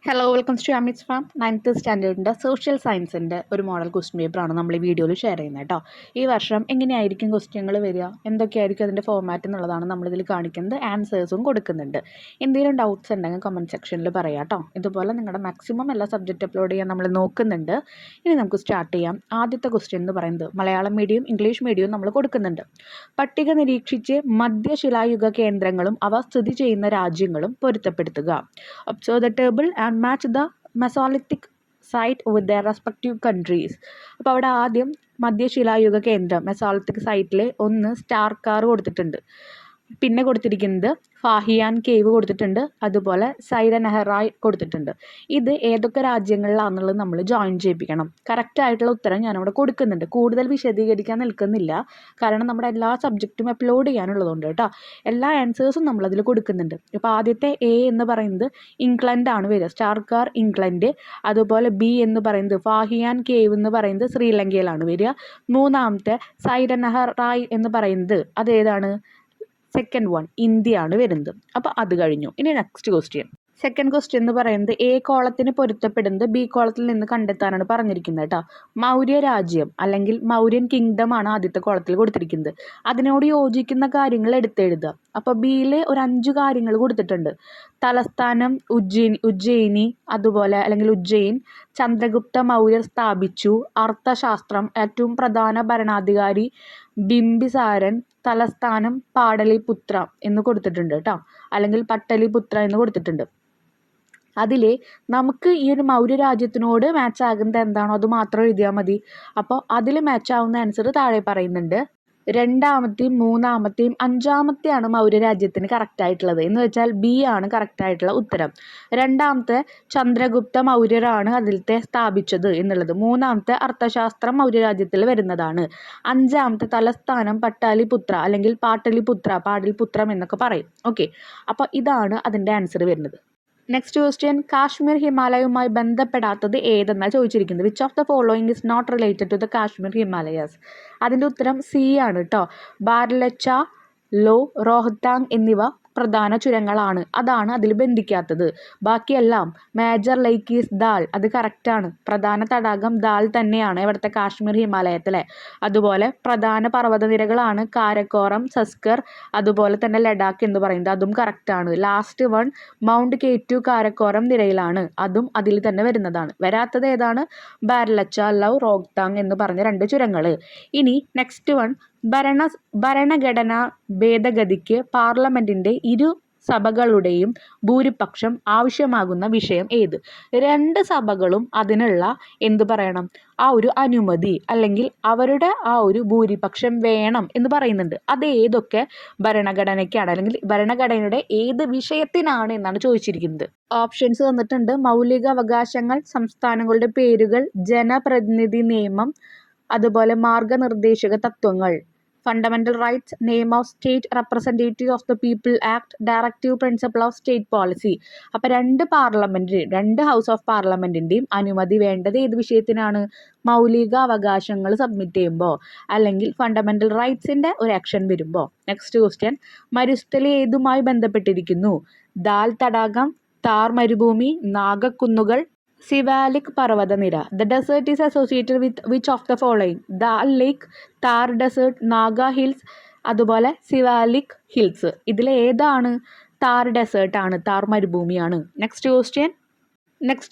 Hello welcome to Amith's farm 9th സ്റ്റാൻഡേർഡിൻ്റെ social സയൻസിൻ്റെ ഒരു മോഡൽ ക്വസ്റ്റ്യൻ പേപ്പറാണ് നമ്മൾ ഈ വീഡിയോയിൽ ഷെയർ ചെയ്യുന്നത് കേട്ടോ. ഈ വർഷം എങ്ങനെയായിരിക്കും ക്വസ്റ്റ്യങ്ങൾ വരിക, എന്തൊക്കെയായിരിക്കും അതിൻ്റെ ഫോർമാറ്റ് എന്നുള്ളതാണ് നമ്മളിതിൽ കാണിക്കുന്നത്. ആൻസേഴ്സും കൊടുക്കുന്നുണ്ട്. എന്തെങ്കിലും ഡൗട്ട്സ് ഉണ്ടെങ്കിൽ കമൻറ്റ് സെക്ഷനിൽ പറയാം കേട്ടോ. ഇതുപോലെ നിങ്ങളുടെ മാക്സിമം എല്ലാ സബ്ജക്റ്റ് അപ്ലോഡ് ചെയ്യാൻ നമ്മൾ നോക്കുന്നുണ്ട്. ഇനി നമുക്ക് സ്റ്റാർട്ട് ചെയ്യാം. ആദ്യത്തെ ക്വസ്റ്റ്യൻ എന്ന് പറയുന്നത് മലയാളം മീഡിയം ഇംഗ്ലീഷ് മീഡിയവും നമ്മൾ കൊടുക്കുന്നുണ്ട്. പട്ടിക നിരീക്ഷിച്ച് മധ്യശിലായുഗ കേന്ദ്രങ്ങളും അവ സ്ഥിതി ചെയ്യുന്ന രാജ്യങ്ങളും പൊരുത്തപ്പെടുത്തുക. Observe the table and match the mesolithic site with their respective countries. അപ്പോൾ അവിടെ ആദ്യം മധ്യശിലായുഗ കേന്ദ്രം മെസോലിത്തിക് സൈറ്റിൽ ഒന്ന് സ്റ്റാർക്കാർ കൊടുത്തിട്ടുണ്ട്. പിന്നെ കൊടുത്തിരിക്കുന്നത് ഫാഹിയാൻ കേവ് കൊടുത്തിട്ടുണ്ട്, അതുപോലെ സൈര നെഹ്റായ് കൊടുത്തിട്ടുണ്ട്. ഇത് ഏതൊക്കെ രാജ്യങ്ങളിലാണെന്നുള്ളത് നമ്മൾ ജോയിൻ ചെയ്യിപ്പിക്കണം. കറക്റ്റായിട്ടുള്ള ഉത്തരം ഞാനവിടെ കൊടുക്കുന്നുണ്ട്. കൂടുതൽ വിശദീകരിക്കാൻ നിൽക്കുന്നില്ല, കാരണം നമ്മുടെ എല്ലാ സബ്ജക്റ്റും അപ്ലോഡ് ചെയ്യാനുള്ളതുകൊണ്ട് കേട്ടോ. എല്ലാ ആൻസേഴ്സും നമ്മളതിൽ കൊടുക്കുന്നുണ്ട്. ഇപ്പോൾ ആദ്യത്തെ എ എന്ന് പറയുന്നത് ഇംഗ്ലണ്ടാണ് വരിക, സ്റ്റാർക്കാർ ഇംഗ്ലണ്ട്. അതുപോലെ ബി എന്ന് പറയുന്നത് ഫാഹിയാൻ കേവ് എന്ന് പറയുന്നത് ശ്രീലങ്കയിലാണ് വരിക. മൂന്നാമത്തെ സൈര നെഹ്റായ് എന്ന് പറയുന്നത് അതേതാണ്, സെക്കൻഡ് വൺ ഇന്ത്യയാണ് വരുന്നത്. അപ്പോൾ അത് കഴിഞ്ഞു. ഇനി നെക്സ്റ്റ് ക്വസ്റ്റ്യൻ. സെക്കൻഡ് ക്വസ്റ്റ്യൻ എന്ന് പറയുന്നത് എ കോളത്തിന് പൊരുത്തപ്പെടുന്നത് ബി കോളത്തിൽ നിന്ന് കണ്ടെത്താനാണ് പറഞ്ഞിരിക്കുന്നത് കേട്ടോ. മൗര്യ രാജ്യം അല്ലെങ്കിൽ മൗര്യൻ കിങ്ഡം ആണ് ആദ്യത്തെ കോളത്തിൽ കൊടുത്തിരിക്കുന്നത്. അതിനോട് യോജിക്കുന്ന കാര്യങ്ങൾ എടുത്തെഴുതുക. അപ്പോൾ ബിയിൽ ഒരു 5 കാര്യങ്ങൾ കൊടുത്തിട്ടുണ്ട്. തലസ്ഥാനം ഉജ്ജയിനി, അതുപോലെ അല്ലെങ്കിൽ ഉജ്ജയിൻ, ചന്ദ്രഗുപ്ത മൗര്യർ സ്ഥാപിച്ചു, അർത്ഥശാസ്ത്രം, ഏറ്റവും പ്രധാന ഭരണാധികാരി ബിംബിസാരൻ, തലസ്ഥാനം പാടലിപുത്ര എന്ന് കൊടുത്തിട്ടുണ്ട് കേട്ടോ, അല്ലെങ്കിൽ പട്ടലിപുത്ര എന്ന് കൊടുത്തിട്ടുണ്ട്. അതിൽ നമുക്ക് ഈ ഒരു മൗര്യ രാജ്യത്തിനോട് മാച്ച് ആകുന്നത് എന്താണോ അത് മാത്രം എഴുതിയാൽ മതി. അപ്പോൾ അതിൽ മാച്ച് ആവുന്ന ആൻസർ താഴെ പറയുന്നുണ്ട്. രണ്ടാമത്തെയും മൂന്നാമത്തെയും അഞ്ചാമത്തെയാണ് മൗര്യ രാജ്യത്തിന് കറക്റ്റായിട്ടുള്ളത്. എന്ന് വെച്ചാൽ ബി ആണ് കറക്റ്റായിട്ടുള്ള ഉത്തരം. രണ്ടാമത്തെ ചന്ദ്രഗുപ്ത മൗര്യരാണ് അതിലത്തെ സ്ഥാപിച്ചത് എന്നുള്ളത്. മൂന്നാമത്തെ അർത്ഥശാസ്ത്രം മൗര്യ രാജ്യത്തിൽ വരുന്നതാണ്. അഞ്ചാമത്തെ തലസ്ഥാനം പട്ടാലിപുത്ര അല്ലെങ്കിൽ പാടലിപുത്രം എന്നൊക്കെ പറയും. ഓക്കെ, അപ്പോൾ ഇതാണ് അതിൻ്റെ ആൻസർ വരുന്നത്. നെക്സ്റ്റ് ക്വസ്റ്റ്യൻ, കാശ്മീർ ഹിമാലയവുമായി ബന്ധപ്പെടാത്തത് ഏതെന്നാണ് ചോദിച്ചിരിക്കുന്നത്. Which of the following is not related to the Kashmir Himalayas. അതിൻ്റെ ഉത്തരം സി ആണ് കേട്ടോ. ബാർലച്ച, ലോ, റോഹ്താങ് എന്നിവ പ്രധാന ചുരങ്ങളാണ്, അതാണ് അതിൽ ബന്ധിക്കാത്തത്. ബാക്കിയെല്ലാം മേജർ ലേക്ക് ഈസ് ദാൽ, അത് കറക്റ്റാണ്. പ്രധാന തടാകം ദാൽ തന്നെയാണ് ഇവിടുത്തെ കാശ്മീർ ഹിമാലയത്തിലെ. അതുപോലെ പ്രധാന പർവ്വതനിരകളാണ് കാരക്കോറം, സസ്കർ, അതുപോലെ തന്നെ ലഡാക്ക് എന്ന് പറയുന്നത്, അതും കറക്റ്റാണ്. Last one mount K2 Karakoram നിരയിലാണ്, അതും അതിൽ തന്നെ വരുന്നതാണ്. വരാത്തത് ഏതാണ്, ബാർലച്ച, ലൗ, റോഹ്താങ് എന്ന് പറഞ്ഞ 2 ചുരങ്ങൾ. ഇനി നെക്സ്റ്റ് വൺ, ഭരണഘടനാ ഭേദഗതിക്ക് പാർലമെന്റിന്റെ ഇരു സഭകളുടെയും ഭൂരിപക്ഷം ആവശ്യമാകുന്ന വിഷയം ഏത്. 2 സഭകളും അതിനുള്ള എന്ത് പറയണം, ആ ഒരു അനുമതി അല്ലെങ്കിൽ അവരുടെ ആ ഒരു ഭൂരിപക്ഷം വേണം എന്ന് പറയുന്നുണ്ട്. അത് ഏതൊക്കെ ഭരണഘടനയ്ക്കാണ് അല്ലെങ്കിൽ ഭരണഘടനയുടെ ഏത് വിഷയത്തിനാണ് എന്നാണ് ചോദിച്ചിരിക്കുന്നത്. ഓപ്ഷൻസ് തന്നിട്ടുണ്ട്. മൗലിക അവകാശങ്ങൾ, സംസ്ഥാനങ്ങളുടെ പേരുകൾ, ജനപ്രതിനിധി നിയമം, അതുപോലെ മാർഗനിർദ്ദേശക തത്വങ്ങൾ, fundamental rights, name of state representative of the people act, directive principle of state policy. അപ്പോൾ 2 ഹൗസ് ഓഫ് പാർലമെന്റിൻ്റെയും അനുമതി വേണ്ടത് ഏത് വിഷയത്തിനാണ്, മൗലിക അവകാശങ്ങൾ സബ്മിറ്റ് ചെയ്യുമ്പോൾ അല്ലെങ്കിൽ ഫണ്ടമെന്റൽ റൈറ്റ്സിൻ്റെ ഒരു ആക്ഷൻ വരുമ്പോൾ. നെക്സ്റ്റ് ക്വസ്റ്റ്യൻ, മരുസ്ഥലി ഏതുമായി ബന്ധപ്പെട്ടിരിക്കുന്നു. ദാൽ തടാകം, താർ മരുഭൂമി, നാഗക്കുന്നുകൾ, സിവാലിക് പർവ്വതനിര. The desert is associated with which of the following. Dal lake, Thar desert, Naga hills, അതുപോലെ സിവാലിക് ഹിൽസ്. ഇതിൽ ഏതാണ്, താർ ഡെസേർട്ട് ആണ്, താർ മരുഭൂമിയാണ്. നെക്സ്റ്റ്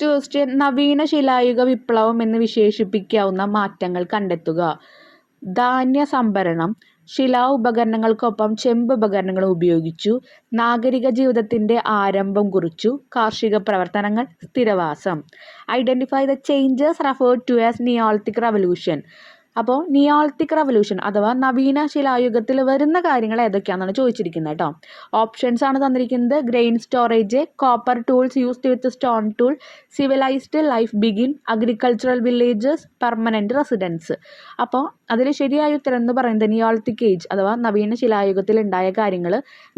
ക്വസ്റ്റ്യൻ, നവീന ശിലായുഗ വിപ്ലവം എന്ന് വിശേഷിപ്പിക്കാവുന്ന മാറ്റങ്ങൾ കണ്ടെത്തുക. ധാന്യ സംഭരണം, ശിലാ ഉപകരണങ്ങൾക്കൊപ്പം ചെമ്പ് ഉപകരണങ്ങൾ ഉപയോഗിച്ചു, നാഗരിക ജീവിതത്തിൻ്റെ ആരംഭം കുറിച്ചു, കാർഷിക പ്രവർത്തനങ്ങൾ, സ്ഥിരവാസം. Identify the changes referred to as neolithic revolution. അപ്പോൾ നിയോളിത്തിക് റവല്യൂഷൻ അഥവാ നവീന ശിലായുഗത്തിൽ വരുന്ന കാര്യങ്ങൾ ഏതൊക്കെയാണെന്നാണ് ചോദിച്ചിരിക്കുന്നത് കേട്ടോ. ഓപ്ഷൻസ് ആണ് തന്നിരിക്കുന്നത്. Grain storage, copper tools used with stone tool, civilised life begin, agricultural villages, permanent residence. അപ്പോൾ അതിൽ ശരിയായ ഉത്തരം എന്ന് പറയുന്നത് നിയോളിത്തിക് ഏജ് അഥവാ നവീന ശിലായുഗത്തിൽ ഉണ്ടായ കാര്യങ്ങൾ.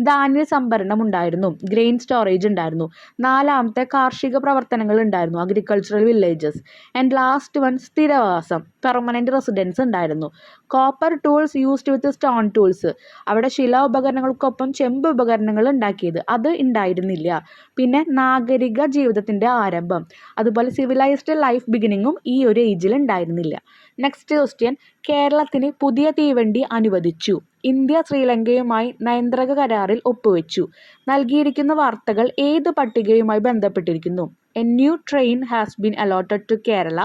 ധാന്യ സംഭരണം ഉണ്ടായിരുന്നു, ഗ്രെയിൻ സ്റ്റോറേജ് ഉണ്ടായിരുന്നു. നാലാമത്തെ കാർഷിക പ്രവർത്തനങ്ങൾ ഉണ്ടായിരുന്നു, agricultural villages. And last one സ്ഥിരവാസം, പെർമനൻറ്റ് റെസിഡൻസ് ഉണ്ടായിരുന്നു. Copper tools used with stone tools, അവിടെ ശിലാ ഉപകരണങ്ങൾക്കൊപ്പം ചെമ്പ് ഉപകരണങ്ങൾ ഉണ്ടാക്കിയത് അത് ഉണ്ടായിരുന്നില്ല. പിന്നെ നാഗരിക ജീവിതത്തിൻ്റെ ആരംഭം, അതുപോലെ സിവിലൈസ്ഡ് ലൈഫ് ബിഗിനിങ്ങും ഈ ഒരു ഏജിൽ ഉണ്ടായിരുന്നില്ല. നെക്സ്റ്റ് ക്വസ്റ്റ്യൻ, കേരളത്തിന് പുതിയ തീവണ്ടി അനുവദിച്ചു. ഇന്ത്യ ശ്രീലങ്കയുമായി നയതന്ത്ര കരാറിൽ ഒപ്പുവെച്ചു. നൽകിയിരിക്കുന്ന വാർത്തകൾ ഏത് പട്ടികയുമായി ബന്ധപ്പെട്ടിരിക്കുന്നു? A new train has been allotted to Kerala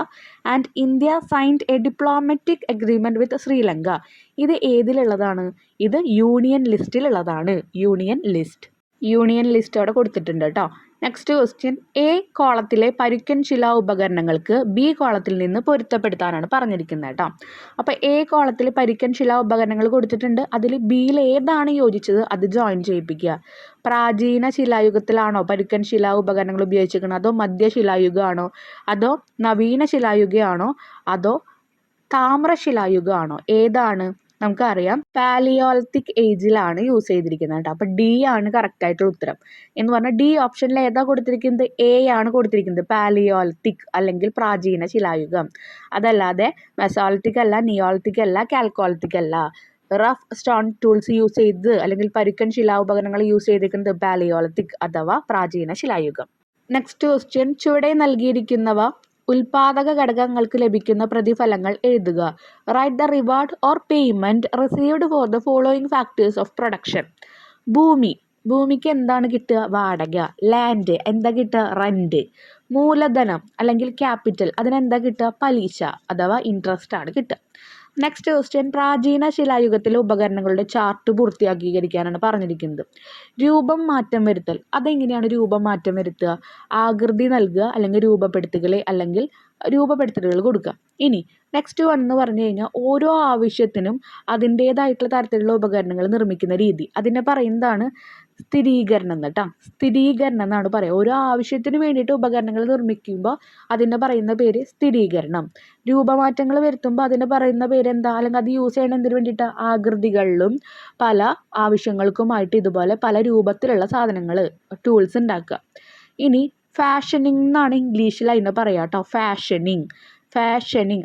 and India signed a diplomatic agreement with Sri Lanka. ഇത് ഏതിലുള്ളതാണ്? ഇത് യൂണിയൻ ലിസ്റ്റിലുള്ളതാണ്. യൂണിയൻ ലിസ്റ്റ് അവിടെ കൊടുത്തിട്ടുണ്ട് കേട്ടോ. നെക്സ്റ്റ് ക്വസ്റ്റ്യൻ, എ കോളത്തിലെ പരുക്കൻ ശിലാ ഉപകരണങ്ങൾക്ക് ബി കോളത്തിൽ നിന്ന് പൊരുത്തപ്പെടുത്താനാണ് പറഞ്ഞിരിക്കുന്നത് കേട്ടോ. അപ്പോൾ എ കോളത്തിൽ പരുക്കൻ ശിലാ ഉപകരണങ്ങൾ കൊടുത്തിട്ടുണ്ട്. അതിൽ ബിയിൽ ഏതാണ് യോജിച്ചത് അത് ജോയിൻ ചെയ്യിപ്പിക്കുക. പ്രാചീന ശിലായുഗത്തിലാണോ പരുക്കൻ ശിലാ ഉപകരണങ്ങൾ ഉപയോഗിച്ചിരിക്കുന്നത്, അതോ മധ്യശിലായുഗമാണോ, അതോ നവീന ശിലായുഗമാണോ, അതോ താമ്രശിലായുഗമാണോ? ഏതാണ്? നമുക്കറിയാം പാലിയോളിത്തിക് ഏജിലാണ് യൂസ് ചെയ്തിരിക്കുന്നത് കേട്ടോ. അപ്പോൾ ഡി ആണ് കറക്റ്റ് ആയിട്ടുള്ള ഉത്തരം. എന്ന് പറഞ്ഞാൽ ഡി ഓപ്ഷനിൽ ഏതാ കൊടുത്തിരിക്കുന്നത്? എ ആണ് കൊടുത്തിരിക്കുന്നത്, പാലിയോളിത്തിക് അല്ലെങ്കിൽ പ്രാചീന ശിലായുഗം. അതല്ലാതെ മെസോളിത്തിക് അല്ല, നിയോളിത്തിക് അല്ല, കാൽക്കോളിത്തിക് അല്ല. റഫ് സ്റ്റോൺ ടൂൾസ് യൂസ് ചെയ്ത് അല്ലെങ്കിൽ പരുക്കൻ ശിലാ ഉപകരണങ്ങൾ യൂസ് ചെയ്തിരിക്കുന്നത് പാലിയോളിത്തിക് അഥവാ പ്രാചീന ശിലായുഗം. നെക്സ്റ്റ് ക്വസ്റ്റ്യൻ, ചുവടെ നൽകിയിരിക്കുന്നവ ഉൽപാദക ഘടകങ്ങൾക്ക് ലഭിക്കുന്ന പ്രതിഫലങ്ങൾ എഴുതുക. Write the reward or payment received for the following factors of production. ഭൂമിക്ക് എന്താണ് കിട്ടുക? വാടക. ലാൻഡ് എന്താ കിട്ടുക? റെൻറ്റ്. മൂലധനം അല്ലെങ്കിൽ ക്യാപിറ്റൽ അതിനെന്താ കിട്ടുക? പലിശ അഥവാ ഇൻട്രസ്റ്റ് ആണ് കിട്ടുക. നെക്സ്റ്റ് ക്വസ്റ്റ്യൻ, പ്രാചീന ശിലായുഗത്തിലെ ഉപകരണങ്ങളുടെ ചാർട്ട് പൂർത്തിയാക്കിയിരിക്കാനാണ് പറഞ്ഞിരിക്കുന്നത്. രൂപം മാറ്റം വരുത്തൽ, അതെങ്ങനെയാണ് രൂപം മാറ്റം വരുത്തുക? ആകൃതി നൽകുക അല്ലെങ്കിൽ രൂപപ്പെടുത്തലുകൾ കൊടുക്കുക. ഇനി നെക്സ്റ്റ് വൺ എന്ന് പറഞ്ഞു കഴിഞ്ഞാൽ ഓരോ ആവശ്യത്തിനും അതിൻ്റേതായിട്ടുള്ള തരത്തിലുള്ള ഉപകരണങ്ങൾ നിർമ്മിക്കുന്ന രീതി, അതിനെ പറയുന്നതാണ് സ്ഥിരീകരണം കേട്ടോ. സ്ഥിരീകരണം എന്നാണ് പറയുക. ഓരോ ആവശ്യത്തിന് വേണ്ടിയിട്ട് ഉപകരണങ്ങൾ നിർമ്മിക്കുമ്പോൾ അതിനെ പറയുന്ന പേര് സ്ഥിരീകരണം. രൂപമാറ്റങ്ങൾ വരുത്തുമ്പോൾ അതിനെ പറയുന്ന പേര് എന്താ? അല്ലെങ്കിൽ അത് യൂസ് ചെയ്യണം എന്തിനു വേണ്ടിയിട്ട്? ആകൃതികളിലും പല ആവശ്യങ്ങൾക്കുമായിട്ട് ഇതുപോലെ പല രൂപത്തിലുള്ള സാധനങ്ങൾ ടൂൾസ് ഉണ്ടാക്കുക. ഇനി ഫാഷനിങ് എന്നാണ് ഇംഗ്ലീഷിൽ അതിനെ പറയുക കേട്ടോ. ഫാഷനിങ്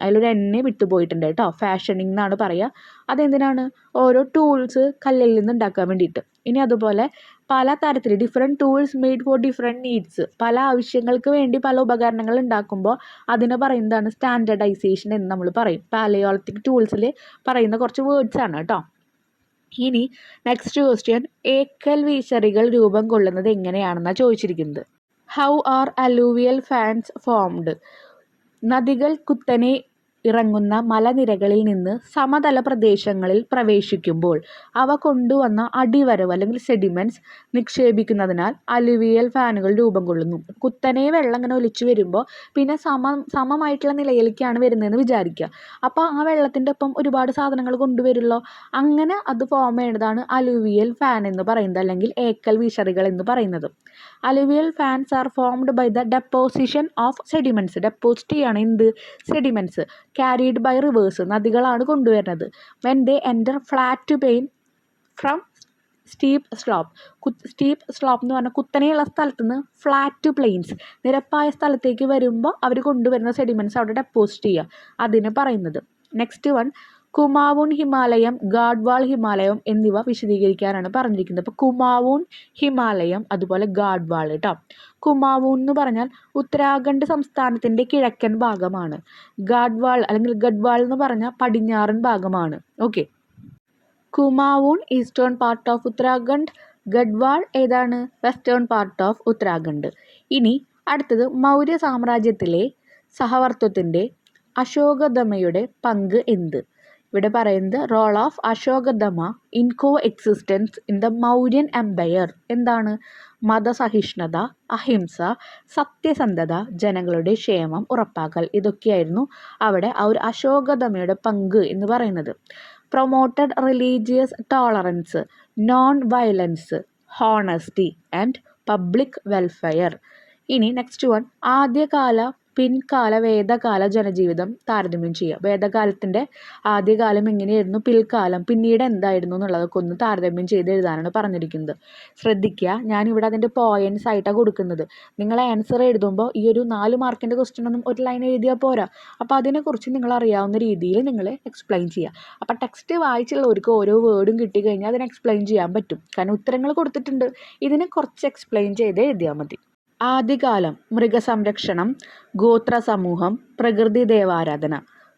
അതിലൊരു എന്നെ വിട്ടുപോയിട്ടുണ്ട് കേട്ടോ. ഫാഷനിങ് എന്നാണ് പറയുക. അതെന്തിനാണ്? ഓരോ ടൂൾസ് കല്ലിൽ നിന്ന് ഉണ്ടാക്കാൻ വേണ്ടിയിട്ട്. ഇനി അതുപോലെ പല തരത്തിൽ different tools made for different needs, പല ആവശ്യങ്ങൾക്ക് വേണ്ടി പല ഉപകരണങ്ങൾ ഉണ്ടാക്കുമ്പോൾ അതിനെ പറയുന്നതാണ് സ്റ്റാൻഡർഡൈസേഷൻ എന്ന് നമ്മൾ പറയും. പാലിയോളിത്തിക് ടൂൾസിൽ പറയുന്ന കുറച്ച് വേർഡ്സ് ആണ് കേട്ടോ. ഇനി നെക്സ്റ്റ് ക്വസ്റ്റ്യൻ, ഏക്കൽ വീശറികൾ രൂപം കൊള്ളുന്നത് എങ്ങനെയാണെന്നാണ് ചോദിച്ചിരിക്കുന്നത്. How are alluvial fans formed? നദികൾ കുത്തനെ ഇറങ്ങുന്ന മലനിരകളിൽ നിന്ന് സമതല പ്രദേശങ്ങളിൽ പ്രവേശിക്കുമ്പോൾ അവ കൊണ്ടുവന്ന അടിവരവ് അല്ലെങ്കിൽ സെഡിമെൻറ്റ്സ് നിക്ഷേപിക്കുന്നതിനാൽ അലുവിയൽ ഫാനുകൾ രൂപം കൊള്ളുന്നു. കുത്തനെ വെള്ളം ഇങ്ങനെ ഒലിച്ചു വരുമ്പോൾ പിന്നെ സമമായിട്ടുള്ള നിലയിലേക്കാണ് വരുന്നതെന്ന് വിചാരിക്കുക. അപ്പോൾ ആ വെള്ളത്തിൻ്റെ ഒപ്പം ഒരുപാട് സാധനങ്ങൾ കൊണ്ടുവരുമല്ലോ. അങ്ങനെ അത് ഫോം ചെയ്യുന്നതാണ് അലുവിയൽ ഫാൻ എന്ന് പറയുന്നത്, അല്ലെങ്കിൽ ഏക്കൽ വീശറികൾ എന്ന് പറയുന്നത്. Alluvial fans are formed by the deposition of sediments. Deposit ചെയ്യാണ് എന്ത്? സെഡിമെൻറ്റ്സ്. ക്യാരീഡ് ബൈ റിവേഴ്സ്, നദികളാണ് കൊണ്ടുവരുന്നത്. When they enter flat plain from steep slope എന്ന് പറഞ്ഞാൽ കുത്തനെയുള്ള സ്ഥലത്ത് നിന്ന് ഫ്ലാറ്റ് പ്ലെയിൻസ് നിരപ്പായ സ്ഥലത്തേക്ക് വരുമ്പോൾ അവർ കൊണ്ടുവരുന്ന സെഡിമെൻറ്റ്സ് അവിടെ ഡെപ്പോസിറ്റ് ചെയ്യുക, അതിന് പറയുന്നത്. നെക്സ്റ്റ് വൺ, കുമാവൂൺ ഹിമാലയം, ഗാഡ്വാൾ ഹിമാലയം എന്നിവ വിശദീകരിക്കാനാണ് പറഞ്ഞിരിക്കുന്നത്. അപ്പോൾ കുമാവൂൺ ഹിമാലയം അതുപോലെ ഗാഡ്വാൾ കേട്ടോ. കുമാവൂൺ എന്ന് പറഞ്ഞാൽ ഉത്തരാഖണ്ഡ് സംസ്ഥാനത്തിൻ്റെ കിഴക്കൻ ഭാഗമാണ്. ഗാഡ്വാൾ അല്ലെങ്കിൽ ഗഡ്വാൾ എന്ന് പറഞ്ഞാൽ പടിഞ്ഞാറൻ ഭാഗമാണ്. Okay. Kumaon eastern part of Uttarakhand, Garhwal ഏതാണ്? Western part of Uttarakhand. ഇനി അടുത്തത്, മൗര്യ സാമ്രാജ്യത്തിലെ സഹവർത്തിത്വത്തിൻ്റെ അശോകദമയുടെ പങ്ക് എന്ത്? ഇവിടെ പറയുന്നത് role of Ashoka dhamma in coexistence in the Mauryan empire. എന്താണ്? മതസഹിഷ്ണുത, അഹിംസ, സത്യസന്ധത, ജനങ്ങളുടെ ക്ഷേമം ഉറപ്പാക്കൽ, ഇതൊക്കെയായിരുന്നു അവിടെ ആ ഒരു അശോകദമയുടെ പങ്ക് എന്ന് പറയുന്നത്. Promoted religious tolerance, non violence, honesty and public welfare. ഇനി നെക്സ്റ്റ് വൺ, ആദ്യകാല പിൻകാല വേദകാല ജനജീവിതം താരതമ്യം ചെയ്യുക. വേദകാലത്തിൻ്റെ ആദ്യകാലം എങ്ങനെയായിരുന്നു, പിൽക്കാലം പിന്നീട് എന്തായിരുന്നു എന്നുള്ളതൊക്കെ ഒന്ന് താരതമ്യം ചെയ്ത് എഴുതാനാണ് പറഞ്ഞിരിക്കുന്നത്. ശ്രദ്ധിക്കുക, ഞാനിവിടെ അതിൻ്റെ പോയിൻറ്റ്സ് ആയിട്ടാണ് കൊടുക്കുന്നത്. നിങ്ങൾ ആൻസർ എഴുതുമ്പോൾ ഈ ഒരു 4 മാർക്കിൻ്റെ ക്വസ്റ്റ്യൻ ഒന്നും ഒരു ലൈൻ എഴുതിയാൽ പോരാ. അപ്പോൾ അതിനെക്കുറിച്ച് നിങ്ങൾ അറിയാവുന്ന രീതിയിൽ നിങ്ങൾ എക്സ്പ്ലെയിൻ ചെയ്യുക. അപ്പോൾ ടെക്സ്റ്റ് വായിച്ചുള്ളവർക്ക് ഓരോ വേർഡും കിട്ടിക്കഴിഞ്ഞാൽ അതിനെ എക്സ്പ്ലെയിൻ ചെയ്യാൻ പറ്റും. കാരണം ഉത്തരങ്ങൾ കൊടുത്തിട്ടുണ്ട്, ഇതിനെ കുറച്ച് എക്സ്പ്ലെയിൻ ചെയ്ത് എഴുതിയാൽ മതി. ആദ്യകാലം മൃഗസംരക്ഷണം, ഗോത്ര സമൂഹം, പ്രകൃതി ദേവാരാധന.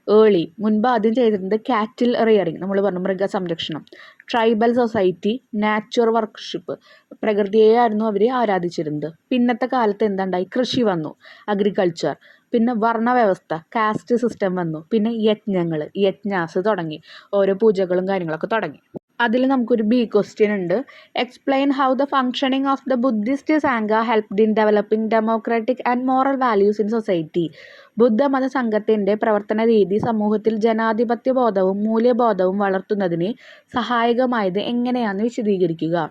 ഏളി മുൻപ് ആദ്യം ചെയ്തിരുന്നത് കാറ്റിൽ റിയറിങ്, നമ്മൾ പറഞ്ഞു മൃഗസംരക്ഷണം. ട്രൈബൽ സൊസൈറ്റി, നാച്ചുർ വർക്ക്ഷിപ്പ്, പ്രകൃതിയെയായിരുന്നു അവർ ആരാധിച്ചിരുന്നത്. പിന്നത്തെ കാലത്ത് എന്താണ്ടായി, കൃഷി വന്നു, അഗ്രികൾച്ചർ. പിന്നെ വർണ്ണവ്യവസ്ഥ, കാസ്റ്റ് സിസ്റ്റം വന്നു. പിന്നെ യജ്ഞങ്ങൾ, യജ്ഞാസ് തുടങ്ങി, ഓരോ പൂജകളും കാര്യങ്ങളൊക്കെ തുടങ്ങി. അതിൽ നമുക്കൊരു ബി ക്വസ്റ്റ്യൻ ഉണ്ട്. Explain how the functioning of the Buddhist sangha helped in developing democratic and moral values in society. ബുദ്ധമത സംഘത്തിൻ്റെ പ്രവർത്തന രീതി സമൂഹത്തിൽ ജനാധിപത്യ ബോധവും മൂല്യബോധവും വളർത്തുന്നതിന് സഹായകമായത് എങ്ങനെയാണെന്ന് വിശദീകരിക്കുക.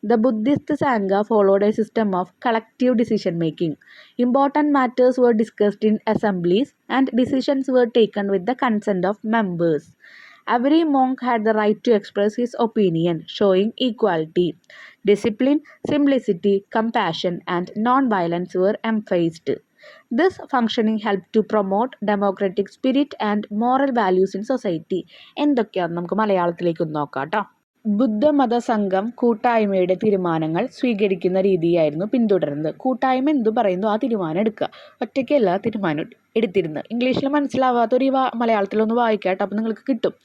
ദ ബുദ്ധിസ്റ്റ് സംഘ followed A system of collective decision making. Important matters were discussed in assemblies and decisions were taken with the consent of members. Every monk had the right to express his opinion, showing equality. Discipline, simplicity, compassion, and non-violence were emphasized. This functioning helped to promote democratic spirit and moral values in society. എന്തൊക്കെയാണെന്ന് നമുക്ക് മലയാളത്തിലേക്ക് നോക്കാം കേട്ടോ. ബുദ്ധമത സംഘം കൂട്ടായ്മയുടെ തീരുമാനങ്ങൾ സ്വീകരിക്കുന്ന രീതിയായിരുന്നു പിന്തുടരുന്നത്. കൂട്ടായ്മ എന്തു പറയുന്നു ആ തീരുമാനം എടുക്കുക, ഒറ്റയ്ക്കല്ല തീരുമാനം എടുത്തിരുന്നത്. ഇംഗ്ലീഷിൽ മനസ്സിലാവാത്തൊരു മലയാളത്തിലൊന്ന് വായിക്കാട്ടോ, അപ്പോൾ നിങ്ങൾക്ക് കിട്ടും.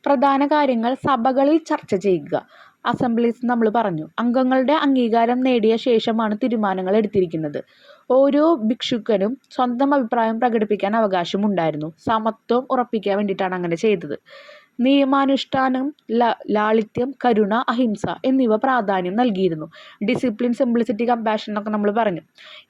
പ്രധാന കാര്യങ്ങൾ സഭകളിൽ ചർച്ച ചെയ്യുക. അസംബ്ലീസ് നമ്മൾ പറഞ്ഞു, അംഗങ്ങളുടെ അംഗീകാരം നേടിയ ശേഷമാണ് തീരുമാനങ്ങൾ എടുത്തിരിക്കുന്നത്. ഓരോ ഭിക്ഷുക്കനും സ്വന്തം അഭിപ്രായം പ്രകടിപ്പിക്കാൻ അവകാശമുണ്ടായിരുന്നു. സമത്വം ഉറപ്പിക്കാൻ വേണ്ടിയിട്ടാണ് അങ്ങനെ ചെയ്തത്. നിയമാനുഷ്ഠാനം, ലാളിത്യം, കരുണ, അഹിംസ എന്നിവ പ്രാധാന്യം നൽകിയിരുന്നു. ഡിസിപ്ലിൻ, സിംപ്ലിസിറ്റി, കമ്പാഷൻ എന്നൊക്കെ നമ്മൾ പറഞ്ഞു.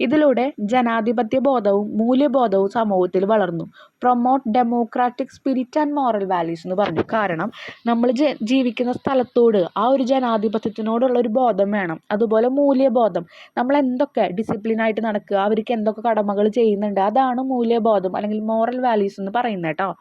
ഇതിലൂടെ ജനാധിപത്യ ബോധവും മൂല്യബോധവും സമൂഹത്തിൽ വളർന്നു. Promote democratic spirit and moral values എന്ന് പറഞ്ഞു. കാരണം നമ്മൾ ജീവിക്കുന്ന സ്ഥലത്തോട് ആ ഒരു ജനാധിപത്യത്തിനോടുള്ള ഒരു ബോധം വേണം. അതുപോലെ മൂല്യബോധം, നമ്മൾ എന്തൊക്കെ ഡിസിപ്ലിനായിട്ട് നടക്കുക, അവർക്ക് എന്തൊക്കെ കടമകൾ ചെയ്യുന്നുണ്ട്, അതാണ് മൂല്യബോധം അല്ലെങ്കിൽ മോറൽ വാല്യൂസ് എന്ന് പറയുന്നത് കേട്ടോ.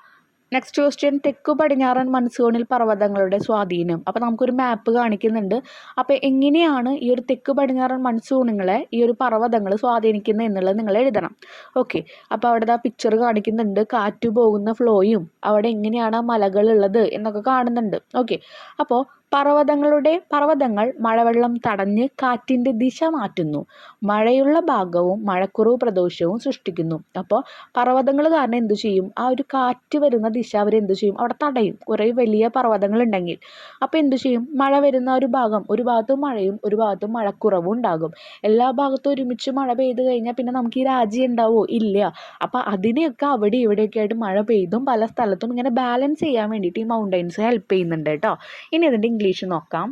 നെക്സ്റ്റ് ക്വസ്റ്റ്യൻ, തെക്കു പടിഞ്ഞാറൻ മൺസൂണിൽ പർവ്വതങ്ങളുടെ സ്വാധീനം. അപ്പോൾ നമുക്കൊരു മാപ്പ് കാണിക്കുന്നുണ്ട്. അപ്പോൾ എങ്ങനെയാണ് ഈ ഒരു തെക്കു പടിഞ്ഞാറൻ മൺസൂണുകളെ ഈ ഒരു പർവ്വതങ്ങൾ സ്വാധീനിക്കുന്നത് എന്നുള്ളത് നിങ്ങൾ എഴുതണം. ഓക്കെ, അപ്പോൾ അവിടെ ആ പിക്ചർ കാണിക്കുന്നുണ്ട്, കാറ്റ് പോകുന്ന ഫ്ലോയും അവിടെ എങ്ങനെയാണ് മലകളുള്ളത് എന്നൊക്കെ കാണുന്നുണ്ട്. ഓക്കെ, അപ്പോൾ പർവ്വതങ്ങൾ മഴവെള്ളം തടഞ്ഞ് കാറ്റിൻ്റെ ദിശ മാറ്റുന്നു. മഴയുള്ള ഭാഗവും മഴക്കുറവ് പ്രദേശവും സൃഷ്ടിക്കുന്നു. അപ്പോൾ പർവ്വതങ്ങൾ കാരണം എന്തു ചെയ്യും, ആ ഒരു കാറ്റ് വരുന്ന ദിശ അവരെന്തു ചെയ്യും, അവിടെ തടയും. കുറേ വലിയ പർവ്വതങ്ങൾ ഉണ്ടെങ്കിൽ അപ്പോൾ എന്തു ചെയ്യും, മഴ വരുന്ന ഒരു ഭാഗത്ത് മഴയും ഒരു ഭാഗത്ത് മഴക്കുറവും ഉണ്ടാകും. എല്ലാ ഭാഗത്തും ഒരുമിച്ച് മഴ പെയ്ത് കഴിഞ്ഞാൽ പിന്നെ നമുക്ക് ഈ രാജ്യം ഉണ്ടാവുമോ, ഇല്ല. അപ്പോൾ അതിനെയൊക്കെ അവിടെ ഇവിടെയൊക്കെ ആയിട്ട് മഴ പെയ്തും പല സ്ഥലത്തും ഇങ്ങനെ ബാലൻസ് ചെയ്യാൻ വേണ്ടിയിട്ട് ഈ മൗണ്ടൈൻസ് ഹെൽപ്പ് ചെയ്യുന്നുണ്ട് കേട്ടോ. ഇനി അതിൻ്റെ ഇംഗ്ലീഷ് നോക്കാം.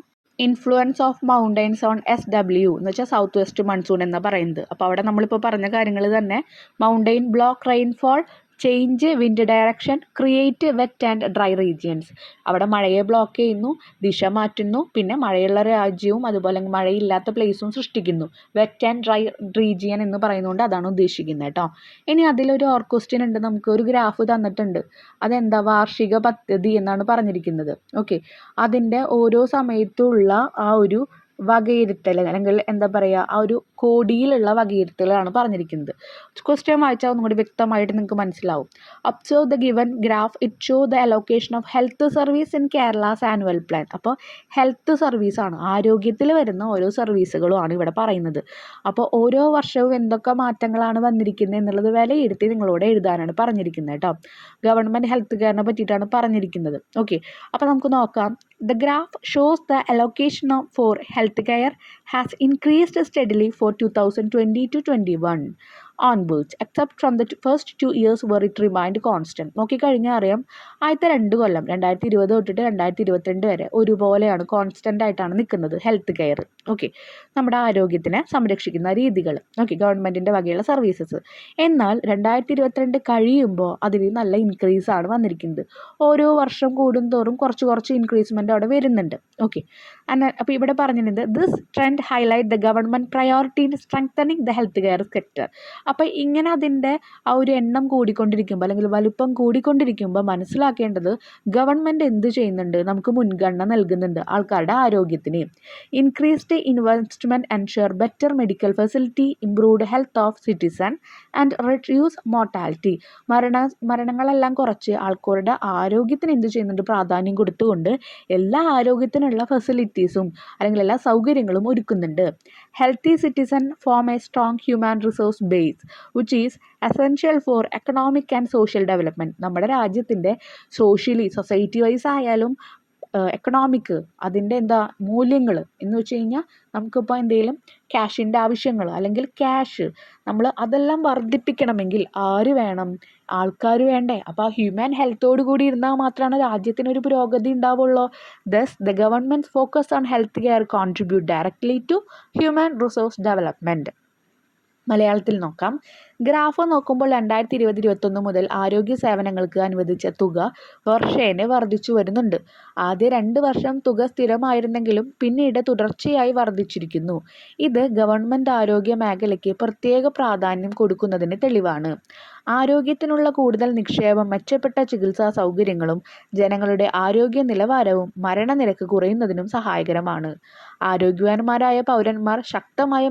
Influence of mountains on SW എന്ന് വെച്ചാൽ സൗത്ത് വെസ്റ്റ് മൺസൂൺ എന്ന് പറയുന്നത്. അപ്പോൾ അവിടെ നമ്മളിപ്പോൾ പറഞ്ഞ കാര്യങ്ങൾ തന്നെ, mountain block rainfall, change wind direction, create wet and dry regions. അവിടെ മഴയെ ബ്ലോക്ക് ചെയ്യുന്നു, ദിശ മാറ്റുന്നു, പിന്നെ മഴയുള്ള രാജ്യവും അതുപോലെ മഴയില്ലാത്ത പ്ലേസും സൃഷ്ടിക്കുന്നു. വെറ്റ് ആൻഡ് ഡ്രൈ റീജിയൻ എന്ന് പറയുന്നതുകൊണ്ട് അതാണ് ഉദ്ദേശിക്കുന്നത് കേട്ടോ. ഇനി അതിലൊരു ക്വസ്റ്റ്യൻ ഉണ്ട്, നമുക്ക് ഒരു ഗ്രാഫ് തന്നിട്ടുണ്ട്. അതെന്താ, വാർഷിക പദ്ധതി എന്നാണ് പറഞ്ഞിരിക്കുന്നത്. ഓക്കെ, അതിൻ്റെ ഓരോ സമയത്തുള്ള ആ ഒരു വകയിരുത്തൽ അല്ലെങ്കിൽ എന്താ പറയുക, ആ ഒരു കോടിയിലുള്ള വകയിരുത്തലാണ് പറഞ്ഞിരിക്കുന്നത്. ക്വസ്റ്റ്യൻ വായിച്ചാൽ ഒന്നും കൂടി വ്യക്തമായിട്ട് നിങ്ങൾക്ക് മനസ്സിലാവും. Observe the given graph, it show the allocation of health service in Kerala's annual plan. അപ്പോൾ ഹെൽത്ത് സർവീസാണ്, ആരോഗ്യത്തിൽ വരുന്ന ഓരോ സർവീസുകളുമാണ് ഇവിടെ പറയുന്നത്. അപ്പോൾ ഓരോ വർഷവും എന്തൊക്കെ മാറ്റങ്ങളാണ് വന്നിരിക്കുന്നത് എന്നുള്ളത് വിലയിരുത്തി നിങ്ങളോട് എഴുതാനാണ് പറഞ്ഞിരിക്കുന്നത് കേട്ടോ. ഗവൺമെൻറ് ഹെൽത്ത് കെയറിനെ പറ്റിയിട്ടാണ് പറഞ്ഞിരിക്കുന്നത്. ഓക്കെ, അപ്പോൾ നമുക്ക് നോക്കാം. The graph shows the allocation for healthcare has increased steadily for 2020 to 21 onwards, except from the first 2 years where it remained constant. നോക്കിക്കഴിഞ്ഞാൽ അറിയാം, ആദ്യത്തെ 2 കൊല്ലം 2020 തൊട്ടിട്ട് 2022 വരെ ഒരുപോലെയാണ്, കോൺസ്റ്റൻ്റ് ആയിട്ടാണ് നിൽക്കുന്നത് ഹെൽത്ത് കെയർ. ഓക്കെ, നമ്മുടെ ആരോഗ്യത്തിനെ സംരക്ഷിക്കുന്ന രീതികൾ, ഓക്കെ, ഗവൺമെൻറ്റിൻ്റെ വകയുള്ള സർവീസസ്. എന്നാൽ 2022 കഴിയുമ്പോൾ അതിൽ നല്ല ഇൻക്രീസാണ് വന്നിരിക്കുന്നത്. ഓരോ വർഷം കൂടുന്തോറും കുറച്ച് ഇൻക്രീസ്മെൻ്റ് അവിടെ വരുന്നുണ്ട്. ഓക്കെ, അപ്പോൾ ഇവിടെ പറഞ്ഞിട്ടുണ്ട്, this trend highlight the government priority in strengthening the health care sector. അപ്പോൾ ഇങ്ങനെ അതിൻ്റെ ആ ഒരു എണ്ണം കൂടിക്കൊണ്ടിരിക്കുമ്പോൾ അല്ലെങ്കിൽ വലുപ്പം കൂടിക്കൊണ്ടിരിക്കുമ്പോൾ മനസ്സിലാക്കേണ്ടത് ഗവൺമെൻറ് എന്ത് ചെയ്യുന്നുണ്ട്, നമുക്ക് മുൻഗണന നൽകുന്നുണ്ട് ആൾക്കാരുടെ ആരോഗ്യത്തിന്. Increased investment ensure better medical facility, improved health of citizen and reduce mortality. മരണങ്ങളെല്ലാം കുറച്ച് ആൾക്കാരുടെ ആരോഗ്യത്തിന് എന്ത് ചെയ്യുന്നുണ്ട്, പ്രാധാന്യം കൊടുത്തുകൊണ്ട് എല്ലാ ആരോഗ്യത്തിനുള്ള ഫെസിലിറ്റീസും അല്ലെങ്കിൽ എല്ലാ സൗകര്യങ്ങളും ഒരുക്കുന്നുണ്ട്. Healthy citizen form A strong human resource base which is essential for economic and social development. നമ്മുടെ രാജ്യത്തിൻ്റെ സൊസൈറ്റി വൈസ് ആയാലും എക്കണോമിക് അതിൻ്റെ മൂല്യങ്ങൾ എന്ന് വെച്ച് കഴിഞ്ഞാൽ നമുക്കിപ്പോൾ എന്തെങ്കിലും ക്യാഷിൻ്റെ ആവശ്യങ്ങൾ അല്ലെങ്കിൽ ക്യാഷ് നമ്മൾ അതെല്ലാം വർദ്ധിപ്പിക്കണമെങ്കിൽ ആര് വേണം, ആൾക്കാർ വേണ്ടേ? അപ്പോൾ ആ ഹ്യൂമൻ ഹെൽത്തോടു കൂടി ഇരുന്നാൽ മാത്രമാണ് രാജ്യത്തിനൊരു പുരോഗതി ഉണ്ടാവുള്ളൂ. Thus the government focus on health care contribute directly to human resource development. മലയാളത്തിൽ നോക്കാം. ഗ്രാഫ് നോക്കുമ്പോൾ 2020-21 മുതൽ ആരോഗ്യ സേവനങ്ങൾക്ക് അനുവദിച്ച തുക വർഷേന വർദ്ധിച്ചു വരുന്നുണ്ട്. ആദ്യ 2 വർഷം തുക സ്ഥിരമായിരുന്നെങ്കിലും പിന്നീട് തുടർച്ചയായി വർദ്ധിച്ചിരിക്കുന്നു. ഇത് ഗവൺമെൻറ് ആരോഗ്യ മേഖലയ്ക്ക് പ്രത്യേക പ്രാധാന്യം കൊടുക്കുന്നതിന് തെളിവാണ്. ആരോഗ്യത്തിനുള്ള കൂടുതൽ നിക്ഷേപം മെച്ചപ്പെട്ട ചികിത്സാ സൗകര്യങ്ങളും ജനങ്ങളുടെ ആരോഗ്യ നിലവാരവും മരണനിരക്ക് കുറയുന്നതിനും സഹായകരമാണ്. ആരോഗ്യവാന്മാരായ പൗരന്മാർ ശക്തമായ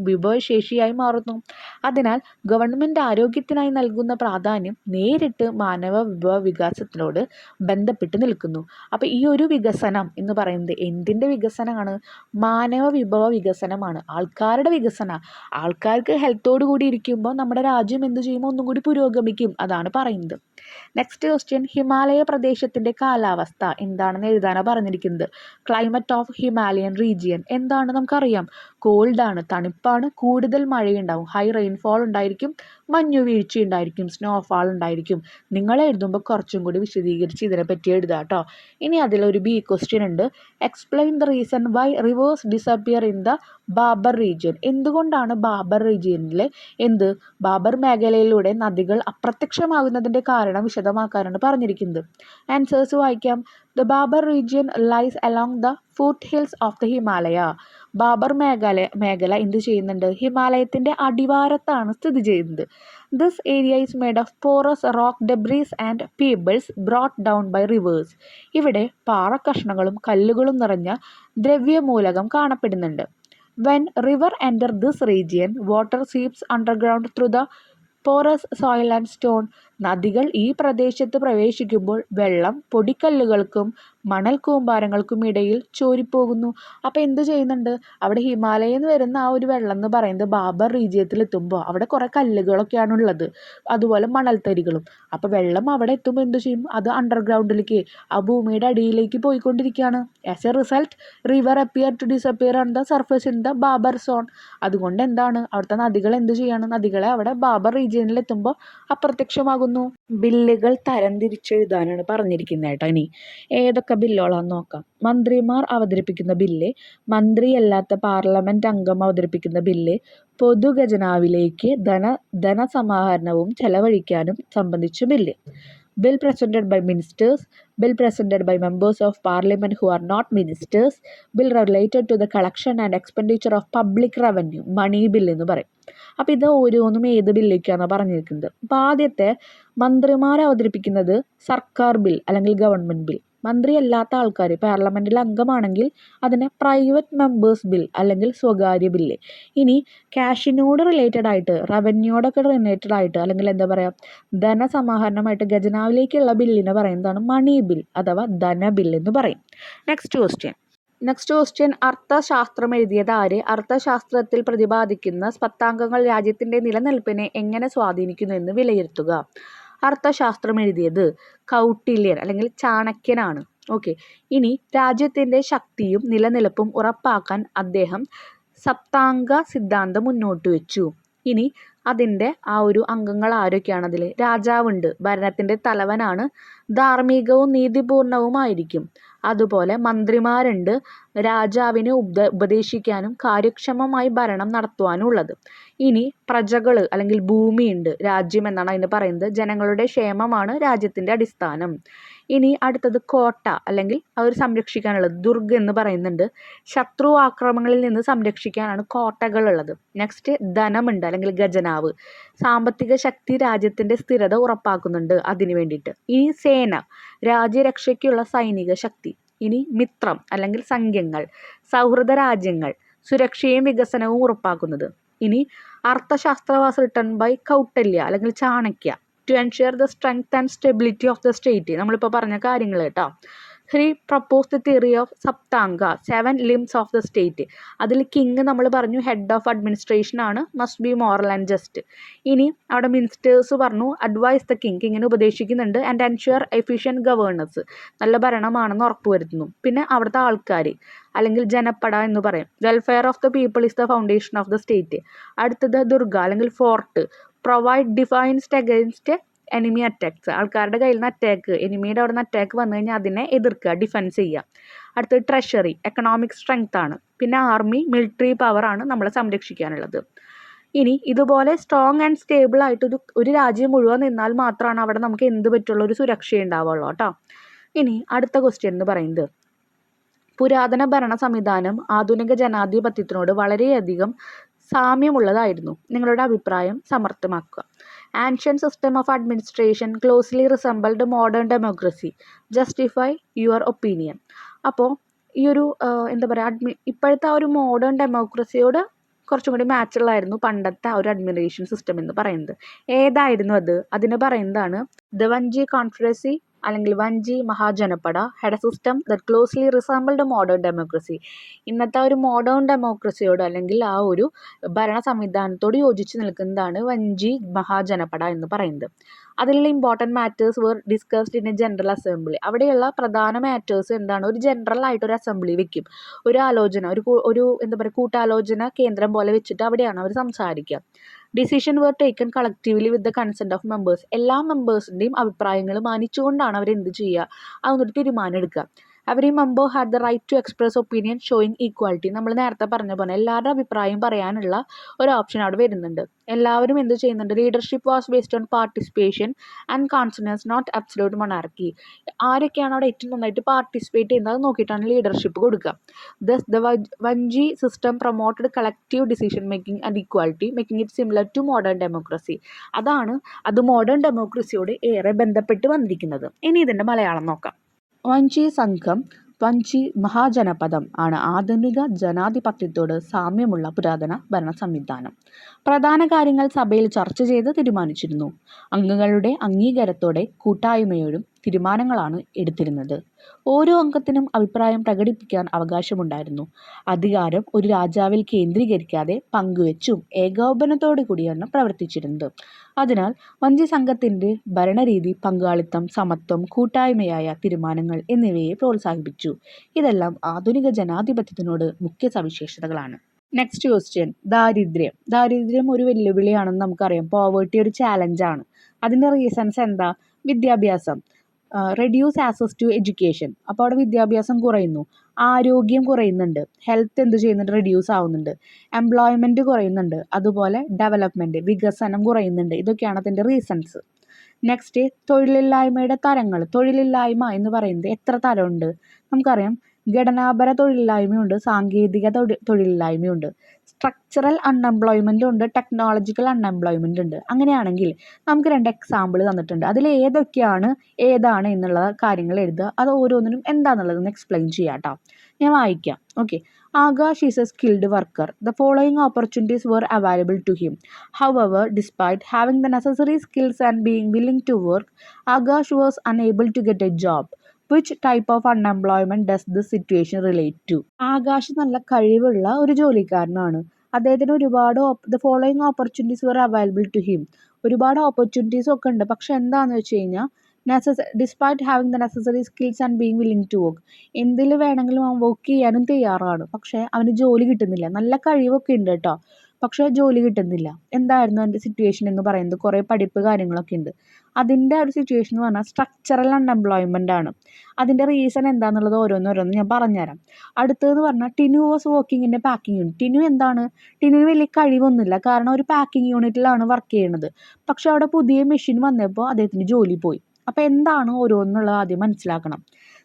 വിഭവശേഷിയായി മാറുന്നു. അതിനാൽ ഗവൺമെൻറ് ആരോഗ്യത്തിനായി നൽകുന്ന പ്രാധാന്യം നേരിട്ട് മാനവ വിഭവ വികാസത്തിനോട് ബന്ധപ്പെട്ട് നിൽക്കുന്നു. അപ്പോൾ ഈ ഒരു വികസനം എന്ന് പറയുന്നത് എന്തിൻ്റെ വികസനമാണ്? മാനവ വിഭവ വികസനമാണ്, ആൾക്കാരുടെ വികസന. ആൾക്കാർക്ക് ഹെൽത്തോടു കൂടി ഇരിക്കുമ്പോൾ നമ്മുടെ രാജ്യം എന്ത് ചെയ്യുമ്പോൾ ഒന്നും കൂടി പുരോഗമിക്കും, അതാണ് പറയുന്നത്. നെക്സ്റ്റ് ക്വസ്റ്റ്യൻ, ഹിമാലയ പ്രദേശത്തിൻ്റെ കാലാവസ്ഥ എന്താണെന്ന് എഴുതാനാണ് പറഞ്ഞിരിക്കുന്നത്. ക്ലൈമറ്റ് ഓഫ് ഹിമാലയൻ റീജിയൻ എന്താണ് നമുക്കറിയാം, കോൾഡാണ്, തണുപ്പാണ്, കൂടുതൽ മഴയുണ്ടാവും, ഹൈ റെയിൻഫോൾ ഉണ്ടായിരിക്കും, മഞ്ഞുവീഴ്ച ഉണ്ടായിരിക്കും, സ്നോഫാൾ ഉണ്ടായിരിക്കും. നിങ്ങൾ എഴുതുമ്പോൾ കുറച്ചും കൂടി വിശദീകരിച്ച് ഇതിനെപ്പറ്റി എഴുതുക കേട്ടോ. ഇനി അതിലൊരു ബി ക്വസ്റ്റ്യൻ ഉണ്ട്. Explain the reason why rivers disappear in the Bhabar region. എന്തുകൊണ്ടാണ് ബാബർ റീജിയനിലെ ബാബർ മേഖലയിലൂടെ നദികൾ അപ്രത്യക്ഷമാകുന്നതിൻ്റെ കാരണം വിശദമാക്കാനാണ് പറഞ്ഞിരിക്കുന്നത്. ആൻസേഴ്സ് വായിക്കാം. The Bhabar region lies along the foothills of the Himalaya. Bhabar മേഖല എന്ത് ചെയ്യുന്നുണ്ട്, ഹിമാലയത്തിൻ്റെ അടിവാരത്താണ് സ്ഥിതി ചെയ്യുന്നത്. This area is made of porous rock debris and pebbles brought down by rivers. ഇവിടെ പാറക്കഷ്ണങ്ങളും കല്ലുകളും നിറഞ്ഞ ദ്രവ്യമൂലകം കാണപ്പെടുന്നുണ്ട്. When river enter this region, water seeps underground through the porous soil and stone. നദികൾ ഈ പ്രദേശത്ത് പ്രവേശിക്കുമ്പോൾ വെള്ളം പൊടിക്കല്ലുകൾക്കും മണൽ കൂമ്പാരങ്ങൾക്കും ഇടയിൽ ചോരിപ്പോകുന്നു. അപ്പോൾ എന്ത് ചെയ്യുന്നുണ്ട്, അവിടെ ഹിമാലയിൽ നിന്ന് വരുന്ന ആ ഒരു വെള്ളം എന്ന് പറയുന്നത് ബാബർ റീജിയത്തിൽ എത്തുമ്പോൾ അവിടെ കുറേ കല്ലുകളൊക്കെയാണ് ഉള്ളത്, അതുപോലെ മണൽത്തരികളും. അപ്പോൾ വെള്ളം അവിടെ എത്തുമ്പോൾ എന്ത് ചെയ്യും, അത് അണ്ടർഗ്രൗണ്ടിലേക്ക്, ആ ഭൂമിയുടെ അടിയിലേക്ക് പോയിക്കൊണ്ടിരിക്കുകയാണ്. As a result river appear to disappear on the surface in the Bhabar zone. അതുകൊണ്ട് എന്താണ്, അവിടുത്തെ നദികൾ എന്ത് ചെയ്യാണ്, നദികളെ അവിടെ ബാബർ റീജിയനിൽ എത്തുമ്പോൾ അപ്രത്യക്ഷമാകുന്നു. ബില്ലുകൾ തരംതിരിച്ചെഴുതാനാണ് പറഞ്ഞിരിക്കുന്നത് കേട്ടോ. ഇനി ഏതൊക്കെ ബില്ലുകളാണെന്ന് നോക്കാം. മന്ത്രിമാർ അവതരിപ്പിക്കുന്ന ബില്ല്, മന്ത്രിയല്ലാത്ത പാർലമെൻറ്റ് അംഗം അവതരിപ്പിക്കുന്ന ബില്ല്, പൊതുഖജനാവിലേക്ക് ധനസമാഹരണവും ചെലവഴിക്കാനും സംബന്ധിച്ച bill. Bill presented by ministers, bill presented by members of parliament who are not ministers, bill related to the collection and expenditure of public revenue, money bill എന്ന് പറയും. അപ്പോൾ ഇത് ഓരോന്നും ഏത് ബില്ലേക്കാണ് പറഞ്ഞിരിക്കുന്നത്. അപ്പോൾ ആദ്യത്തെ മന്ത്രിമാർ അവതരിപ്പിക്കുന്നത് സർക്കാർ ബിൽ അല്ലെങ്കിൽ ഗവൺമെൻറ് ബിൽ. മന്ത്രിയല്ലാത്ത ആൾക്കാർ പാർലമെൻറ്റിൽ അംഗമാണെങ്കിൽ അതിനെ പ്രൈവറ്റ് മെമ്പേഴ്സ് ബിൽ അല്ലെങ്കിൽ സ്വകാര്യ ബില്ല്. ഇനി ക്യാഷിനോട് റിലേറ്റഡ് ആയിട്ട്, റവന്യൂയോടൊക്കെ റിലേറ്റഡ് ആയിട്ട് അല്ലെങ്കിൽ എന്താ പറയുക, ധനസമാഹരണമായിട്ട് ഖജനാവിലേക്കുള്ള ബില്ലിനെ പറയുന്നതാണ് മണി ബിൽ അഥവാ ധനബിൽ എന്ന് പറയും. നെക്സ്റ്റ് ക്വസ്റ്റ്യൻ അർത്ഥശാസ്ത്രം എഴുതിയത് ആര്? അർത്ഥശാസ്ത്രത്തിൽ പ്രതിപാദിക്കുന്ന സ്പത്താംഗങ്ങൾ രാജ്യത്തിൻ്റെ നിലനിൽപ്പിനെ എങ്ങനെ സ്വാധീനിക്കുന്നു എന്ന് വിലയിരുത്തുക. അർത്ഥശാസ്ത്രം എഴുതിയത് കൗട്ടില്യൻ അല്ലെങ്കിൽ ചാണക്യനാണ്. ഓക്കെ. ഇനി രാജ്യത്തിൻ്റെ ശക്തിയും നിലനിൽപ്പും ഉറപ്പാക്കാൻ അദ്ദേഹം സപ്താംഗ സിദ്ധാന്തം മുന്നോട്ട് വെച്ചു. ഇനി അതിൻ്റെ ആ ഒരു അംഗങ്ങൾ ആരൊക്കെയാണ്? അതിൽ രാജാവുണ്ട്, ഭരണത്തിൻ്റെ തലവനാണ്, ധാർമ്മികവും നീതിപൂർണവുമായിരിക്കും. അതുപോലെ മന്ത്രിമാരുണ്ട്, രാജാവിന് ഉപദേശിക്കാനും കാര്യക്ഷമമായി ഭരണം നടത്തുവാനും ഉള്ളത്. ഇനി പ്രജകൾ അല്ലെങ്കിൽ ഭൂമിയുണ്ട്, രാജ്യം എന്നാണ് അതിന് പറയുന്നത്. ജനങ്ങളുടെ ക്ഷേമമാണ് രാജ്യത്തിൻ്റെ അടിസ്ഥാനം. ഇനി അടുത്തത് കോട്ട അല്ലെങ്കിൽ അവർ സംരക്ഷിക്കാനുള്ളത് ദുർഗ് എന്ന് പറയുന്നുണ്ട്. ശത്രു ആക്രമണങ്ങളിൽ നിന്ന് സംരക്ഷിക്കാനാണ് കോട്ടകളുള്ളത്. നെക്സ്റ്റ് ധനമുണ്ട് അല്ലെങ്കിൽ ഖജനാവ്, സാമ്പത്തിക ശക്തി രാജ്യത്തിൻ്റെ സ്ഥിരത ഉറപ്പാക്കുന്നുണ്ട് അതിന് വേണ്ടിയിട്ട്. ഇനി സേന, രാജ്യരക്ഷയ്ക്കുള്ള സൈനിക ശക്തി. ഇനി മിത്രം അല്ലെങ്കിൽ സംഘങ്ങൾ, സൗഹൃദ രാജ്യങ്ങൾ, സുരക്ഷയും വികസനവും ഉറപ്പാക്കുന്നത്. ഇനി Arthashastra was written by Kautilya അല്ലെങ്കിൽ Chanakya to ensure the strength and stability of the state. നമ്മളിപ്പോൾ പറഞ്ഞ കാര്യങ്ങൾ കേട്ടോ. He propose the theory of Saptanga, 7 limbs of the state. അതിൽ കിങ് നമ്മൾ പറഞ്ഞു ഹെഡ് ഓഫ് അഡ്മിനിസ്ട്രേഷൻ ആണ്, must be moral and just. ഇനി അവിടെ മിനിസ്റ്റേഴ്സ് പറഞ്ഞു അഡ്വൈസ് ദ കിങ്, കിങ്ങിനെ ഉപദേശിക്കുന്നുണ്ട്. ആൻഡ് എൻഷുർ എഫിഷ്യൻറ്റ് ഗവേണൻസ്, നല്ല ഭരണമാണെന്ന് ഉറപ്പുവരുത്തുന്നു. പിന്നെ അവിടുത്തെ ആൾക്കാർ അല്ലെങ്കിൽ ജനപ്പട എന്ന് പറയും. Welfare of the people is the foundation of the state. അടുത്തത് ദുർഗ അല്ലെങ്കിൽ fort, provide defines against enemy attacks. ആൾക്കാരുടെ കയ്യിൽ നിന്ന് അറ്റാക്ക്, എനിമിയുടെ അവിടെ നിന്ന് അറ്റാക്ക് വന്നു കഴിഞ്ഞാൽ അതിനെ എതിർക്കുക, ഡിഫെൻസ് ചെയ്യുക. അടുത്തത് ട്രഷറി, എക്കണോമിക് സ്ട്രെങ്ത് ആണ്. പിന്നെ ആർമി, മിലിറ്ററി പവറാണ് നമ്മളെ സംരക്ഷിക്കാനുള്ളത്. ഇനി ഇതുപോലെ സ്ട്രോങ് ആൻഡ് സ്റ്റേബിൾ ആയിട്ട് ഒരു രാജ്യം മുഴുവൻ നിന്നാൽ മാത്രമാണ് അവിടെ നമുക്ക് എന്ത് പറ്റുള്ള ഒരു സുരക്ഷ ഉണ്ടാവുള്ളൂ കേട്ടോ. ഇനി അടുത്ത ക്വസ്റ്റ്യൻ എന്ന് പറയുന്നത് പുരാതന ഭരണ സംവിധാനം ആധുനിക ജനാധിപത്യത്തിനോട് വളരെയധികം സാമ്യമുള്ളതായിരുന്നു. നിങ്ങളുടെ അഭിപ്രായം സമർത്ഥമാക്കുക. Ancient system of administration closely resembled modern democracy. Justify your opinion. അപ്പോൾ ഈ ഒരു എന്താ പറയുക, ഇപ്പോഴത്തെ ആ ഒരു മോഡേൺ ഡെമോക്രസിയോട് കുറച്ചും കൂടി മാച്ചുള്ളായിരുന്നു പണ്ടത്തെ ആ ഒരു അഡ്മിനിസ്ട്രേഷൻ സിസ്റ്റം എന്ന് പറയുന്നത്. ഏതായിരുന്നു അത്? അതിന് പറയുന്നതാണ് ദ വഞ്ചി കോൺഫെഡറസി അല്ലെങ്കിൽ Vanji Mahajanapada had a system that closely resembled modern democracy. ഇന്നത്തെ ഒരു മോഡേൺ ഡെമോക്രസിയോട് അല്ലെങ്കിൽ ആ ഒരു ഭരണ സംവിധാനത്തോട് യോജിച്ച് നിൽക്കുന്നതാണ് വഞ്ചി മഹാജനപട എന്ന് പറയുന്നത്. അതിലുള്ള important matters were discussed in a general assembly. അവിടെയുള്ള പ്രധാന മാറ്റേഴ്സ് എന്താണ്? ഒരു ജനറൽ ആയിട്ടൊരു അസംബ്ലി വെക്കും, ഒരു ആലോചന, ഒരു എന്താ പറയുക കൂട്ടാലോചന കേന്ദ്രം പോലെ വെച്ചിട്ട് അവിടെയാണ് അവർ സംസാരിക്കുക. Decision were taken collectively with the consent of members. എല്ലാ മെമ്പേഴ്സിൻ്റെയും അഭിപ്രായങ്ങൾ മാനിച്ചുകൊണ്ടാണ് അവരെന്ത് ചെയ്യുക, അതൊന്നൊരു തീരുമാനം എടുക്കുക. Every member had the right to express opinion showing equality. നമ്മൾ നേരത്തെ പറഞ്ഞ പോലെ എല്ലാവരുടെ അഭിപ്രായം പറയാനുള്ള ഒരു ഓപ്ഷൻ അവിടെ വരുന്നുണ്ട്. എല്ലാവരും എന്ത് ചെയ്യുന്നുണ്ട്? Leadership was based on participation and consensus, not absolute monarchy. ആരൊക്കെയാണ് അവിടെ ഏറ്റവും നന്നായിട്ട് പാർട്ടിസിപ്പേറ്റ് ചെയ്യുന്നത് നോക്കിയിട്ടാണ് ലീഡർഷിപ്പ് കൊടുക്കുക. Thus the Vajji system promoted collective decision making and equality, making it similar to modern democracy. അത് മോഡേൺ ഡെമോക്രസിയോട് ഏറെ ബന്ധപ്പെട്ട് വന്നിരിക്കുന്നത്. ഇനി ഇതിൻ്റെ മലയാളം നോക്കാം. വഞ്ചി സംഘം, വഞ്ചി മഹാജനപദം ആണ് ആധുനിക ജനാധിപത്യത്തോട് സാമ്യമുള്ള പുരാതന ഭരണ സംവിധാനം. പ്രധാന കാര്യങ്ങൾ സഭയിൽ ചർച്ച ചെയ്ത് തീരുമാനിച്ചിരുന്നു. അംഗങ്ങളുടെ അംഗീകാരത്തോടെ കൂട്ടായ്മയോടും തീരുമാനങ്ങളാണ് എടുത്തിരുന്നത്. ഓരോ അംഗത്തിനും അഭിപ്രായം പ്രകടിപ്പിക്കാൻ അവകാശമുണ്ടായിരുന്നു. അധികാരം ഒരു രാജാവിൽ കേന്ദ്രീകരിക്കാതെ പങ്കുവെച്ചും ഏകോപനത്തോടു കൂടിയാണ് പ്രവർത്തിച്ചിരുന്നത്. അതിനാൽ വഞ്ചി സംഘത്തിൻ്റെ ഭരണരീതി പങ്കാളിത്തം, സമത്വം, കൂട്ടായ്മയായ തീരുമാനങ്ങൾ എന്നിവയെ പ്രോത്സാഹിപ്പിച്ചു. ഇതെല്ലാം ആധുനിക ജനാധിപത്യത്തിനോട് മുഖ്യ സവിശേഷതകളാണ്. നെക്സ്റ്റ് ക്വസ്റ്റ്യൻ, ദാരിദ്ര്യം. ദാരിദ്ര്യം ഒരു വെല്ലുവിളിയാണെന്ന് നമുക്കറിയാം. പോവേർട്ടി ഒരു ചാലഞ്ചാണ്. അതിൻ്റെ റീസൺസ് എന്താ? വിദ്യാഭ്യാസം, റെഡ്യൂസ് ആക്സസ് ടു എഡ്യൂക്കേഷൻ. അപ്പോൾ അവിടെ വിദ്യാഭ്യാസം കുറയുന്നു. ആരോഗ്യം കുറയുന്നുണ്ട്. ഹെൽത്ത് എന്ത് ചെയ്യുന്നുണ്ട്? റെഡ്യൂസ് ആവുന്നുണ്ട്. എംപ്ലോയ്മെൻറ്റ് കുറയുന്നുണ്ട്. അതുപോലെ ഡെവലപ്മെൻറ്റ്, വികസനം കുറയുന്നുണ്ട്. ഇതൊക്കെയാണ് അതിൻ്റെ റീസൺസ്. നെക്സ്റ്റ്, തൊഴിലില്ലായ്മയുടെ തരങ്ങൾ. തൊഴിലില്ലായ്മ എന്ന് പറയുന്നത് എത്ര തരമുണ്ട്? നമുക്കറിയാം, ഘടനാപര തൊഴിലില്ലായ്മയുണ്ട്, സാങ്കേതിക തൊഴിലില്ലായ്മയുണ്ട്, സ്ട്രക്ചറൽ അൺഎംപ്ലോയ്മെൻ്റ് ഉണ്ട്, ടെക്നോളജിക്കൽ അൺഎംപ്ലോയ്മെൻ്റ് ഉണ്ട്. അങ്ങനെയാണെങ്കിൽ നമുക്ക് 2 എക്സാമ്പിൾ തന്നിട്ടുണ്ട്. അതിൽ ഏതാണ് എന്നുള്ള കാര്യങ്ങൾ എഴുതുക. അത് ഓരോന്നിനും എന്താണെന്നുള്ളതൊന്ന് എക്സ്പ്ലെയിൻ ചെയ്യാം കേട്ടോ. ഞാൻ വായിക്കാം. Okay. Akash is A skilled worker. The following opportunities were available to him. However, despite having the necessary skills and being willing to work, Akash was unable to get a job. Which type of unemployment does this situation relate to? Akash നല്ല കഴിവുള്ള ഒരു ജോലിക്കാരനാണ്. അദ്ദേഹത്തിന് ഒരുപാട് the following opportunities were available to him. ഒരുപാട് opportunities ഒക്കെ ഉണ്ട്. പക്ഷെ എന്താണെന്ന് വെച്ച് കഴിഞ്ഞാൽ despite having the necessary skills and being willing to work. എന്തിൽ വേണമെങ്കിലും അവൻ വർക്ക് ചെയ്യാനും തയ്യാറാണ്. പക്ഷേ അവന് ജോലി കിട്ടുന്നില്ല. നല്ല കഴിവൊക്കെ ഉണ്ട് കേട്ടോ, പക്ഷേ ജോലി കിട്ടുന്നില്ല. എന്തായിരുന്നു എൻ്റെ സിറ്റുവേഷൻ എന്ന് പറയുന്നത്? കുറേ പഠിപ്പ് കാര്യങ്ങളൊക്കെ ഉണ്ട്. അതിൻ്റെ ഒരു സിറ്റുവേഷൻ എന്ന് പറഞ്ഞാൽ സ്ട്രക്ചറൽ അൺഎംപ്ലോയ്മെൻ്റ് ആണ്. അതിൻ്റെ റീസൺ എന്താണെന്നുള്ളത് ഓരോന്നോരോന്ന് ഞാൻ പറഞ്ഞുതരാം. അടുത്തതെന്ന് പറഞ്ഞാൽ Tinu was working in a packing unit. ടിനുവിന് വലിയ കഴിവൊന്നുമില്ല. കാരണം ഒരു പാക്കിംഗ് യൂണിറ്റിലാണ് വർക്ക് ചെയ്യുന്നത്. പക്ഷെ അവിടെ പുതിയ മെഷീൻ വന്നപ്പോൾ അദ്ദേഹത്തിന് ജോലി പോയി. അപ്പോൾ എന്താണ് ഓരോന്നുള്ളത് ആദ്യം മനസ്സിലാക്കണം.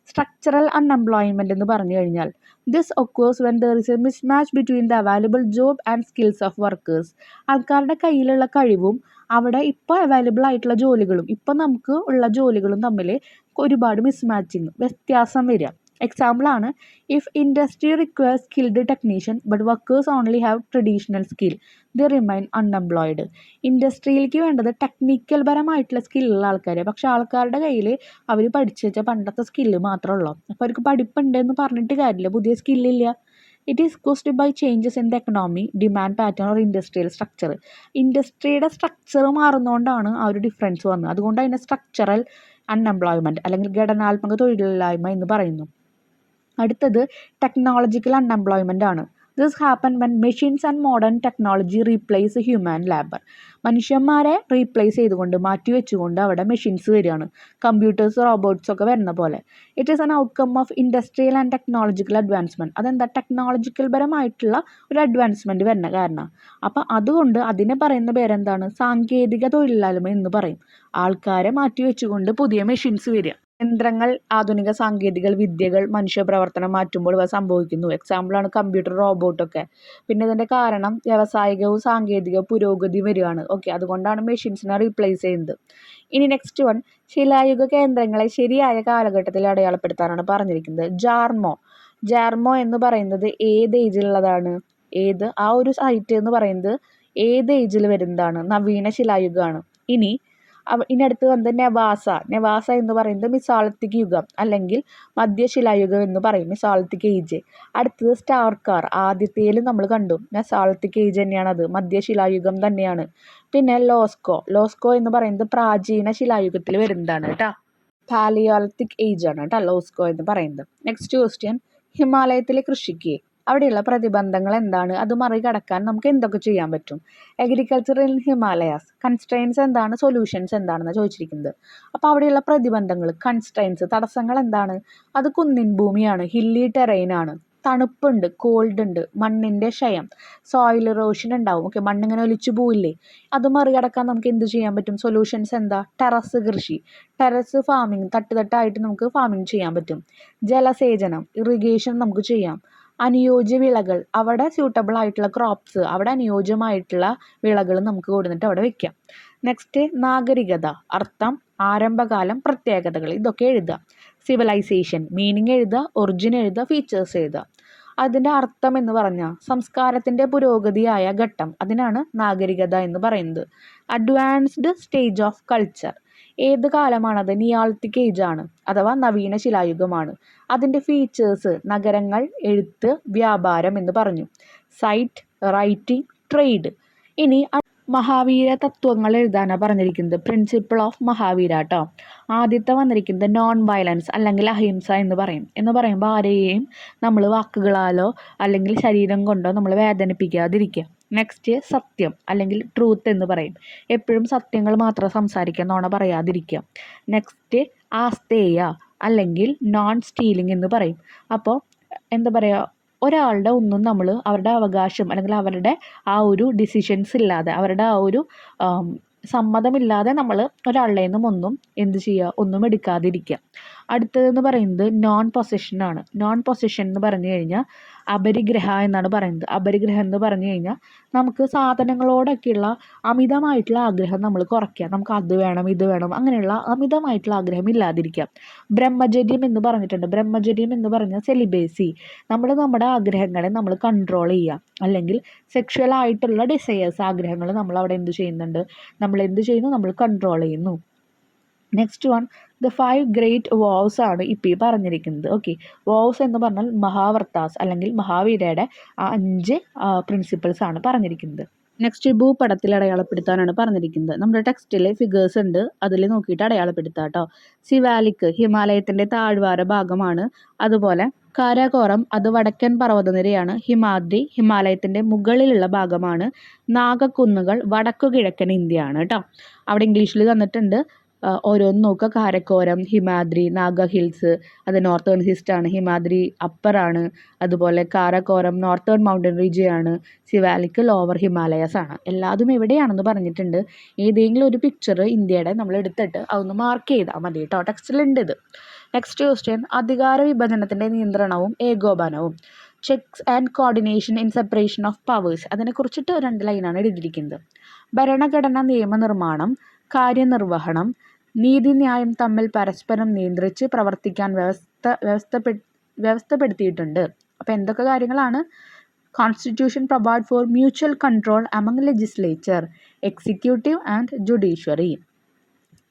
സ്ട്രക്ചറൽ അൺഎംപ്ലോയ്മെൻറ്റ് എന്ന് പറഞ്ഞു കഴിഞ്ഞാൽ this occurs when there is A mismatch between the available job and skills of workers. ആൾക്കാരുടെ കയ്യിലുള്ള കഴിവും അവിടെ ഇപ്പോൾ അവൈലബിൾ ആയിട്ടുള്ള ജോലികളും ഇപ്പം നമുക്ക് ഉള്ള ജോലികളും തമ്മിൽ ഒരുപാട് മിസ്മാച്ചിങ് വ്യത്യാസം വരിക. എക്സാമ്പിളാണ്, if industry require skilled technician but workers only have traditional skill the remain unemployed. ഇൻഡസ്ട്രിയിലേക്ക് വേണ്ടത് ടെക്നിക്കൽ പരമായിട്ടുള്ള സ്കില്ലുള്ള ആൾക്കാർ, പക്ഷെ ആൾക്കാരുടെ കയ്യിൽ അവർ പഠിച്ചു വെച്ച പണ്ടത്തെ സ്കില്ല് മാത്രമേ ഉള്ളൂ. അപ്പോൾ അവർക്ക് പഠിപ്പുണ്ടെന്ന് പറഞ്ഞിട്ട് കാര്യമില്ല, പുതിയ സ്കില്ലില്ല. It is caused by changes in the economy, demand pattern or industrial structure. ഇൻഡസ്ട്രിയുടെ സ്ട്രക്ചർ മാറുന്നതുകൊണ്ടാണ് ആ ഒരു ഡിഫറൻസ് വന്നത്. അതുകൊണ്ട് അതിനെ സ്ട്രക്ചറൽ അൺഎംപ്ലോയ്മെൻറ്റ് അല്ലെങ്കിൽ ഘടനാത്മക തൊഴിലില്ലായ്മ എന്ന് പറയുന്നു. അടുത്തത് ടെക്നോളജിക്കൽ അൺഎംപ്ലോയ്മെൻ്റ് ആണ്. This happen when machines and modern technology replace human labour. മനുഷ്യന്മാരെ റീപ്ലേസ് ചെയ്തുകൊണ്ട് മാറ്റി വെച്ചുകൊണ്ട് അവിടെ മെഷീൻസ് വരികയാണ്, കമ്പ്യൂട്ടേഴ്സ് റോബോട്ട്സ് ഒക്കെ വരുന്ന പോലെ. It is an outcome of industrial and technological advancement. അതെന്താ, ടെക്നോളജിക്കൽ പരമായിട്ടുള്ള ഒരു അഡ്വാൻസ്മെൻറ്റ് വരുന്ന കാരണം. അപ്പോൾ അതുകൊണ്ട് അതിനെ പറയുന്ന പേരെന്താണ്, സാങ്കേതിക തൊഴിലില്ലായ്മ എന്ന് പറയും. ആൾക്കാരെ മാറ്റി വെച്ചുകൊണ്ട് പുതിയ മെഷീൻസ് വരിക. യന്ത്രങ്ങൾ, ആധുനിക സാങ്കേതിക വിദ്യകൾ മനുഷ്യപ്രവർത്തനം മാറ്റുമ്പോൾ ഇവ സംഭവിക്കുന്നു. എക്സാമ്പിളാണ് കമ്പ്യൂട്ടർ, റോബോട്ടൊക്കെ. പിന്നെ ഇതിൻ്റെ കാരണം വ്യാവസായികവും സാങ്കേതിക പുരോഗതി വരികയാണ്. ഓക്കെ, അതുകൊണ്ടാണ് മെഷീൻസിനെ റീപ്ലേസ് ചെയ്യുന്നത്. ഇനി നെക്സ്റ്റ് വൺ, ശിലായുഗ കേന്ദ്രങ്ങളെ ശരിയായ കാലഘട്ടത്തിൽ അടയാളപ്പെടുത്താനാണ് പറഞ്ഞിരിക്കുന്നത്. ജാർമോ എന്ന് പറയുന്നത് ഏത് ഏജിലുള്ളതാണ്? ആ ഒരു സൈറ്റ് എന്ന് പറയുന്നത് ഏത് ഏജിൽ വരുന്നതാണ്? നവീന ശിലായുഗമാണ്. ഇനി അടുത്ത് വന്നത് നെവാസ എന്ന് പറയുന്നത് മിസോളിത്തിക് യുഗം അല്ലെങ്കിൽ മധ്യശിലായുഗം എന്ന് പറയും, മിസോളിത്തിക് ഏജ്. അടുത്തത് സ്റ്റാർക്കാർ, ആദ്യത്തേൽ നമ്മൾ കണ്ടു മെസോളിത്തിക് ഏജ് തന്നെയാണ്, അത് മധ്യശിലായുഗം തന്നെയാണ്. പിന്നെ ലോസ്കോ എന്ന് പറയുന്നത് പ്രാചീന ശിലായുഗത്തിൽ വരുന്നതാണ് കേട്ടോ, പാലിയോളിത്തിക് ഏജ് ആണ് കേട്ടോ ലോസ്കോ എന്ന് പറയുന്നത്. നെക്സ്റ്റ് ക്വസ്റ്റ്യൻ, ഹിമാലയത്തിലെ കൃഷിക്ക് അവിടെയുള്ള പ്രതിബന്ധങ്ങൾ എന്താണ്? അത് മറികടക്കാൻ നമുക്ക് എന്തൊക്കെ ചെയ്യാൻ പറ്റും? അഗ്രികൾച്ചർ ഇൻ ഹിമാലയാസ്, കൺസ്ട്രെയിൻസ് എന്താണ്, സൊല്യൂഷൻസ് എന്താണെന്ന് ചോദിച്ചിരിക്കുന്നത്. അപ്പോൾ അവിടെയുള്ള പ്രതിബന്ധങ്ങൾ, കൺസ്ട്രെയിൻസ്, തടസ്സങ്ങൾ എന്താണ്? അത് കുന്നിൻ ഭൂമിയാണ്, ഹില്ലി ടെറൈനാണ്, തണുപ്പുണ്ട്, കോൾഡ് ഉണ്ട്, മണ്ണിൻ്റെ ക്ഷയം, സോയിൽ ഇറോഷൻ ഉണ്ടാവും. ഓക്കെ, മണ്ണിങ്ങനെ ഒലിച്ചു പോവില്ലേ, അത് മറികടക്കാൻ നമുക്ക് എന്ത് ചെയ്യാൻ പറ്റും? സൊല്യൂഷൻസ് എന്താ? ടെറസ് കൃഷി, ടെറസ് ഫാമിംഗ്, തട്ടുതട്ടായിട്ട് നമുക്ക് ഫാമിംഗ് ചെയ്യാൻ പറ്റും. ജലസേചനം, ഇറിഗേഷൻ നമുക്ക് ചെയ്യാം. അനുയോജ്യ വിളകൾ, അവിടെ സ്യൂട്ടബിൾ ആയിട്ടുള്ള ക്രോപ്സ്, അവിടെ അനുയോജ്യമായിട്ടുള്ള വിളകൾ നമുക്ക് കൊടുത്തിട്ട് അവിടെ വെക്കാം. നെക്സ്റ്റ്, നാഗരികത, അർത്ഥം, ആരംഭകാലം, പ്രത്യേകതകൾ, ഇതൊക്കെ എഴുതുക. സിവിലൈസേഷൻ, മീനിങ് എഴുതുക, ഒറിജിൻ എഴുതുക, ഫീച്ചേഴ്സ് എഴുതുക. അതിൻ്റെ അർത്ഥം എന്ന് പറഞ്ഞാൽ സംസ്കാരത്തിൻ്റെ പുരോഗതിയായ ഘട്ടം, അതിനാണ് നാഗരികത എന്ന് പറയുന്നത്. അഡ്വാൻസ്ഡ് സ്റ്റേജ് ഓഫ് കൾച്ചർ, ഏത് കാലമാണത്? നിയോളിത്തിക് ഏജ് ആണ്, അഥവാ നവീന ശിലായുഗമാണ്. അതിൻ്റെ ഫീച്ചേഴ്സ്, നഗരങ്ങൾ, എഴുത്ത്, വ്യാപാരം എന്ന് പറഞ്ഞു. Site, writing, trade. ഇനി മഹാവീര തത്വങ്ങൾ എഴുതാനാണ് പറഞ്ഞിരിക്കുന്നത്, പ്രിൻസിപ്പിൾ ഓഫ് മഹാവീര കേട്ടോ. ആദ്യത്തെ വന്നിരിക്കുന്നത് നോൺ വയലൻസ് അല്ലെങ്കിൽ അഹിംസ എന്ന് പറയുമ്പോൾ ആരെയും നമ്മൾ വാക്കുകളാലോ അല്ലെങ്കിൽ ശരീരം കൊണ്ടോ നമ്മൾ വേദനിപ്പിക്കാതിരിക്കുക. നെക്സ്റ്റ്, സത്യം അല്ലെങ്കിൽ ട്രൂത്ത് എന്ന് പറയും, എപ്പോഴും സത്യങ്ങൾ മാത്രം സംസാരിക്കുക, നോണ പറയാതിരിക്കുക. നെക്സ്റ്റ്, ആസ്തേയ അല്ലെങ്കിൽ നോൺ സ്റ്റീലിംഗ് എന്ന് പറയും. അപ്പോൾ എന്താ പറയുക, ഒരാളുടെ ഒന്നും നമ്മൾ അവരുടെ അവകാശം അല്ലെങ്കിൽ അവരുടെ ആ ഒരു ഡിസിഷൻസ് ഇല്ലാതെ, അവരുടെ ആ ഒരു സമ്മതമില്ലാതെ നമ്മൾ ഒരാളുടെ നിന്നും ഒന്നും എന്ത് ചെയ്യുക, ഒന്നും എടുക്കാതിരിക്കുക. അടുത്തതെന്ന് പറയുന്നത് നോൺ പൊസഷനാണ്. നോൺ പൊസഷൻ എന്ന് പറഞ്ഞു കഴിഞ്ഞാൽ അപരിഗ്രഹ എന്നാണ് പറയുന്നത്. അപരിഗ്രഹം എന്ന് പറഞ്ഞു കഴിഞ്ഞാൽ നമുക്ക് സാധനങ്ങളോടൊക്കെയുള്ള അമിതമായിട്ടുള്ള ആഗ്രഹം നമ്മൾ കുറയ്ക്കുക, നമുക്ക് അത് വേണം ഇത് വേണം അങ്ങനെയുള്ള അമിതമായിട്ടുള്ള ആഗ്രഹം ഇല്ലാതിരിക്കുക. ബ്രഹ്മചര്യം എന്ന് പറഞ്ഞിട്ടുണ്ട്. ബ്രഹ്മചര്യം എന്ന് പറഞ്ഞാൽ സെലിബേസി, നമ്മുടെ ആഗ്രഹങ്ങളെ നമ്മൾ കൺട്രോൾ ചെയ്യുക, അല്ലെങ്കിൽ സെക്ഷൽ ആയിട്ടുള്ള ഡിസയേഴ്സ്, ആഗ്രഹങ്ങൾ നമ്മൾ അവിടെ എന്ത് ചെയ്യുന്നുണ്ട്, നമ്മൾ കൺട്രോൾ ചെയ്യുന്നു. നെക്സ്റ്റ് വൺ, ദ 5 ഗ്രേറ്റ് വോവ്സ് ആണ് ഇപ്പോൾ ഈ പറഞ്ഞിരിക്കുന്നത്. ഓക്കെ, വോവ്സ് എന്ന് പറഞ്ഞാൽ മഹാവർത്താസ് അല്ലെങ്കിൽ മഹാവീരയുടെ 5 പ്രിൻസിപ്പിൾസ് ആണ് പറഞ്ഞിരിക്കുന്നത്. നെക്സ്റ്റ്, ഭൂപടത്തിൽ അടയാളപ്പെടുത്താനാണ് പറഞ്ഞിരിക്കുന്നത്. നമ്മുടെ ടെക്സ്റ്റിൽ ഫിഗേഴ്സ് ഉണ്ട്, അതിൽ നോക്കിയിട്ട് അടയാളപ്പെടുത്താം കേട്ടോ. സിവാലിക്, ഹിമാലയത്തിൻ്റെ താഴ്വാര ഭാഗമാണ്. അതുപോലെ കാരാകോറം, അത് വടക്കൻ പർവ്വതനിരയാണ്. ഹിമാദ്രി, ഹിമാലയത്തിൻ്റെ മുകളിലുള്ള ഭാഗമാണ്. നാഗക്കുന്നുകൾ വടക്കു കിഴക്കൻ ഇന്ത്യയാണ് കേട്ടോ. അവിടെ ഇംഗ്ലീഷിൽ തന്നിട്ടുണ്ട് ഓരോന്ന് നോക്കുക. കാരക്കോരം, ഹിമാദ്രി, നാഗ ഹിൽസ് അത് നോർത്തേൺ ഹിസ്റ്റാണ്. ഹിമാദ്രി അപ്പറാണ്. അതുപോലെ കാരക്കോരം നോർത്തേൺ മൗണ്ടൻ റീജിയനാണ്. സിവാലിക് ലോവർ ഹിമാലയാസ് ആണ്. എല്ലാതും എവിടെയാണെന്ന് പറഞ്ഞിട്ടുണ്ട്. ഏതെങ്കിലും ഒരു പിക്ചർ ഇന്ത്യയുടെ നമ്മൾ എടുത്തിട്ട് അതൊന്ന് മാർക്ക് ചെയ്താൽ മതി കേട്ടോ. ടെക്സ്റ്റിലുണ്ട് ഇത്. നെക്സ്റ്റ് ക്വസ്റ്റ്യൻ, അധികാര വിഭജനത്തിൻ്റെ നിയന്ത്രണവും ഏകോപനവും. Checks and coordination in separation of powers. അതിനെക്കുറിച്ചിട്ട് 2 ലൈനാണ് എഴുതിയിരിക്കുന്നത്. ഭരണഘടന, നിയമനിർമ്മാണം, കാര്യനിർവഹണം, നീതിന്യായം തമ്മിൽ പരസ്പരം നിയന്ത്രിച്ച് പ്രവർത്തിക്കാൻ വ്യവസ്ഥപ്പെടുത്തിയിട്ടുണ്ട്. അപ്പോൾ എന്തൊക്കെ കാര്യങ്ങളാണ്? Constitution provide for mutual control among legislature, executive and judiciary.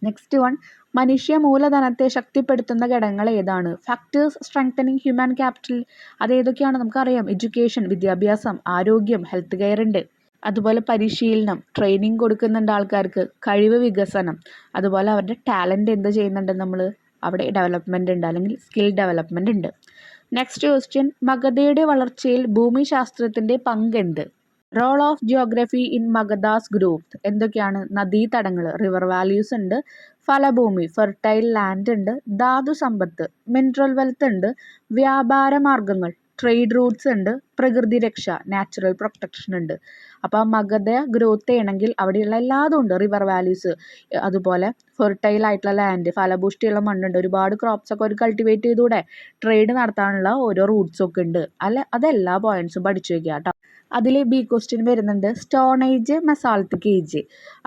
Next one, മനുഷ്യ മൂലധനത്തെ ശക്തിപ്പെടുത്തുന്ന ഘടകങ്ങൾ ഏതാണ്? Factors strengthening human capital. അതേതൊക്കെയാണ് നമുക്കറിയാം. എഡ്യൂക്കേഷൻ, വിദ്യാഭ്യാസം, ആരോഗ്യം, ഹെൽത്ത് കെയർ ഉണ്ട്. അതുപോലെ പരിശീലനം, ട്രെയിനിങ് കൊടുക്കുന്നുണ്ട് ആൾക്കാർക്ക്. കഴിവ് വികസനം, അതുപോലെ അവരുടെ ടാലൻറ്റ് എന്ത് ചെയ്യുന്നുണ്ട് നമ്മൾ അവിടെ ഡെവലപ്മെൻ്റ് ഉണ്ട്, അല്ലെങ്കിൽ സ്കിൽ ഡെവലപ്മെൻ്റ് ഉണ്ട്. നെക്സ്റ്റ് ക്വസ്റ്റ്യൻ, മഗധയുടെ വളർച്ചയിൽ ഭൂമിശാസ്ത്രത്തിൻ്റെ പങ്കെന്ത്? Role of geography in Magadha's growth. എന്തൊക്കെയാണ്? നദീതടങ്ങൾ, റിവർ വാല്യൂസ് ഉണ്ട്, ഫലഭൂമി, ഫെർട്ടൈൽ ലാൻഡ് ഉണ്ട്, ധാതു സമ്പത്ത്, മിനറൽ വെൽത്ത് ഉണ്ട്, വ്യാപാര മാർഗങ്ങൾ, ട്രേഡ് റൂട്ട്സ് ഉണ്ട്, പ്രകൃതി രക്ഷ, നാച്ചുറൽ പ്രൊട്ടക്ഷൻ ഉണ്ട്. അപ്പോൾ മഗധ ഗ്രോത്ത് ചെയ്യണമെങ്കിൽ അവിടെയുള്ള എല്ലാതും ഉണ്ട്. റിവർ വാല്യൂസ്, അതുപോലെ ഫെർട്ടൈൽ ആയിട്ടുള്ള ലാൻഡ്, ഫലഭൂഷ്ടിയുള്ള മണ്ണുണ്ട്, ഒരുപാട് ക്രോപ്സ് ഒക്കെ ഒരു കൾട്ടിവേറ്റ് ചെയ്തുകൂടെ, ട്രേഡ് നടത്താനുള്ള ഓരോ റൂട്ട്സൊക്കെ ഉണ്ട്. അതെല്ലാ പോയിന്റ്സും പഠിച്ചു വയ്ക്കുക കേട്ടോ. അതിൽ ബി ക്വസ്റ്റ്യൻ വരുന്നുണ്ട്, സ്റ്റോൺ ഏജ്, മെസോളിത്തിക് ഏജ്.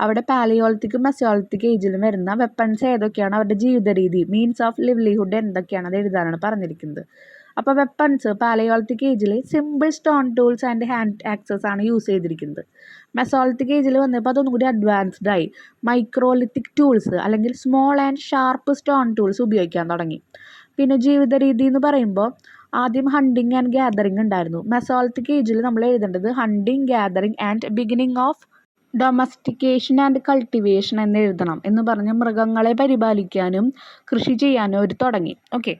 അവിടെ പാലിയോളിത്തിക്കും മെസോളിത്തിക് ഏജിലും വരുന്ന വെപ്പൺസ് ഏതൊക്കെയാണ്, അവരുടെ ജീവിത രീതി, മീൻസ് ഓഫ് ലിവ്ലിഹുഡ് എന്തൊക്കെയാണ്, അത് എഴുതാനാണ് പറഞ്ഞിരിക്കുന്നത്. അപ്പോൾ വെപ്പൺസ് പാലിയോളിത്തിക് ഏജിൽ simple stone tools and hand axes ആണ് യൂസ് ചെയ്തിരിക്കുന്നത്. മെസോളിത്തിക് ഏജിൽ വന്നപ്പോൾ അതൊന്നും കൂടി അഡ്വാൻസ്ഡ് ആയി. മൈക്രോലിത്തിക് ടൂൾസ് അല്ലെങ്കിൽ small and sharp stone tools ഉപയോഗിക്കാൻ തുടങ്ങി. പിന്നെ ജീവിത രീതി എന്ന് പറയുമ്പോൾ ആദ്യം ഹണ്ടിങ് ആൻഡ് ഗ്യാതറിങ് ഉണ്ടായിരുന്നു. മെസോളിത്തിക് ഏജിൽ നമ്മൾ എഴുതേണ്ടത് hunting, gathering and beginning of domestication and cultivation എന്ന് എഴുതണം. എന്ന് പറഞ്ഞ് മൃഗങ്ങളെ പരിപാലിക്കാനും കൃഷി ചെയ്യാനും അവർ തുടങ്ങി. ഓക്കെ.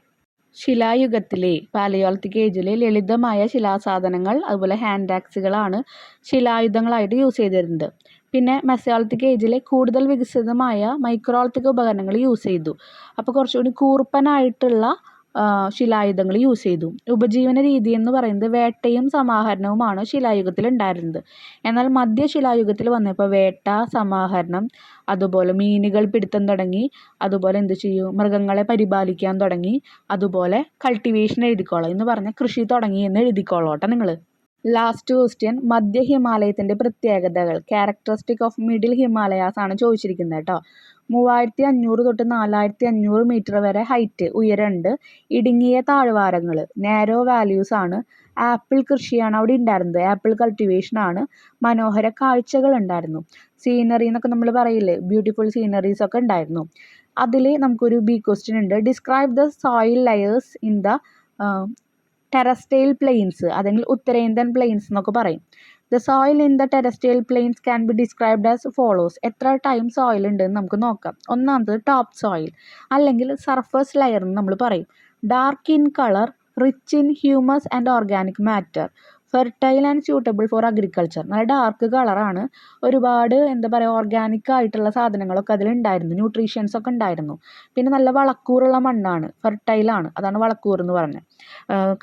ശിലായുഗത്തിലെ പാലിയോളിത്തിക് ഏജിലെ ലളിതമായ ശിലാസാധനങ്ങൾ, അതുപോലെ ഹാൻഡ് ആക്സുകളാണ് ശിലായുധങ്ങളായിട്ട് യൂസ് ചെയ്തിരുന്നത്. പിന്നെ മെസോളിത്തിക് ഏജിലെ കൂടുതൽ വികസിതമായ മൈക്രോളിത്തിക് ഉപകരണങ്ങൾ യൂസ് ചെയ്തു. അപ്പോൾ കുറച്ചുകൂടി കൂർപ്പനായിട്ടുള്ള ശിലായുധങ്ങൾ യൂസ് ചെയ്തു. ഉപജീവന രീതി എന്ന് പറയുന്നത് വേട്ടയും സമാഹരണവുമാണ് ശിലായുഗത്തിൽ ഉണ്ടായിരുന്നത്. എന്നാൽ മധ്യശിലായുഗത്തിൽ വന്നപ്പോൾ വേട്ട, സമാഹരണം, അതുപോലെ മീനുകൾ പിടുത്തം തുടങ്ങി, അതുപോലെ എന്ത് ചെയ്യും, മൃഗങ്ങളെ പരിപാലിക്കാൻ തുടങ്ങി, അതുപോലെ കൾട്ടിവേഷൻ എഴുതിക്കോളാം എന്ന് പറഞ്ഞാൽ കൃഷി തുടങ്ങി എന്ന് എഴുതിക്കോളോട്ടെ നിങ്ങൾ. ലാസ്റ്റ് ക്വസ്റ്റ്യൻ, മധ്യ ഹിമാലയത്തിൻ്റെ പ്രത്യേകതകൾ, ക്യാരക്ടറിസ്റ്റിക് ഓഫ് മിഡിൽ ഹിമാലയാസ് ആണ് ചോദിച്ചിരിക്കുന്നത് കേട്ടോ. 3500 തൊട്ട് 4500 മീറ്റർ വരെ ഹൈറ്റ്, ഉയരമുണ്ട്. ഇടുങ്ങിയ താഴ്വാരങ്ങൾ, നാരോ വാല്യൂസ് ആണ്. ആപ്പിൾ കൃഷിയാണ് അവിടെ ഉണ്ടായിരുന്നത്, ആപ്പിൾ കൾട്ടിവേഷൻ ആണ്. മനോഹര കാഴ്ചകൾ ഉണ്ടായിരുന്നു. സീനറി എന്നൊക്കെ നമ്മൾ പറയില്ലേ, ബ്യൂട്ടിഫുൾ സീനറീസ് ഒക്കെ ഉണ്ടായിരുന്നു. അതിൽ നമുക്കൊരു ബി ക്വസ്റ്റ്യൻ ഉണ്ട്, describe the soil layers in the terrestrial plains, അല്ലെങ്കിൽ ഉത്തരേന്ത്യൻ പ്ലെയിൻസ് എന്നൊക്കെ പറയും. The soil in the terrestrial plains can be described as follows. എത്ര ടൈം സോയിൽ ഉണ്ടെന്ന് നമുക്ക് നോക്കാം. ഒന്നാമത് ടോപ്പ് സോയിൽ, അല്ലെങ്കിൽ സർഫസ് ലെയർ എന്ന് നമ്മൾ പറയും. Dark in colour, rich in humus and organic matter, fertile and suitable for agriculture. നല്ല ഡാർക്ക് കളറാണ്, ഒരുപാട് എന്താ പറയുക ഓർഗാനിക് ആയിട്ടുള്ള സാധനങ്ങളൊക്കെ അതിലുണ്ടായിരുന്നു, ന്യൂട്രീഷ്യൻസ് ഒക്കെ ഉണ്ടായിരുന്നു. പിന്നെ നല്ല വളക്കൂറുള്ള മണ്ണാണ്, ഫെർട്ടൈലാണ്, അതാണ് വളക്കൂർ എന്ന് പറഞ്ഞത്.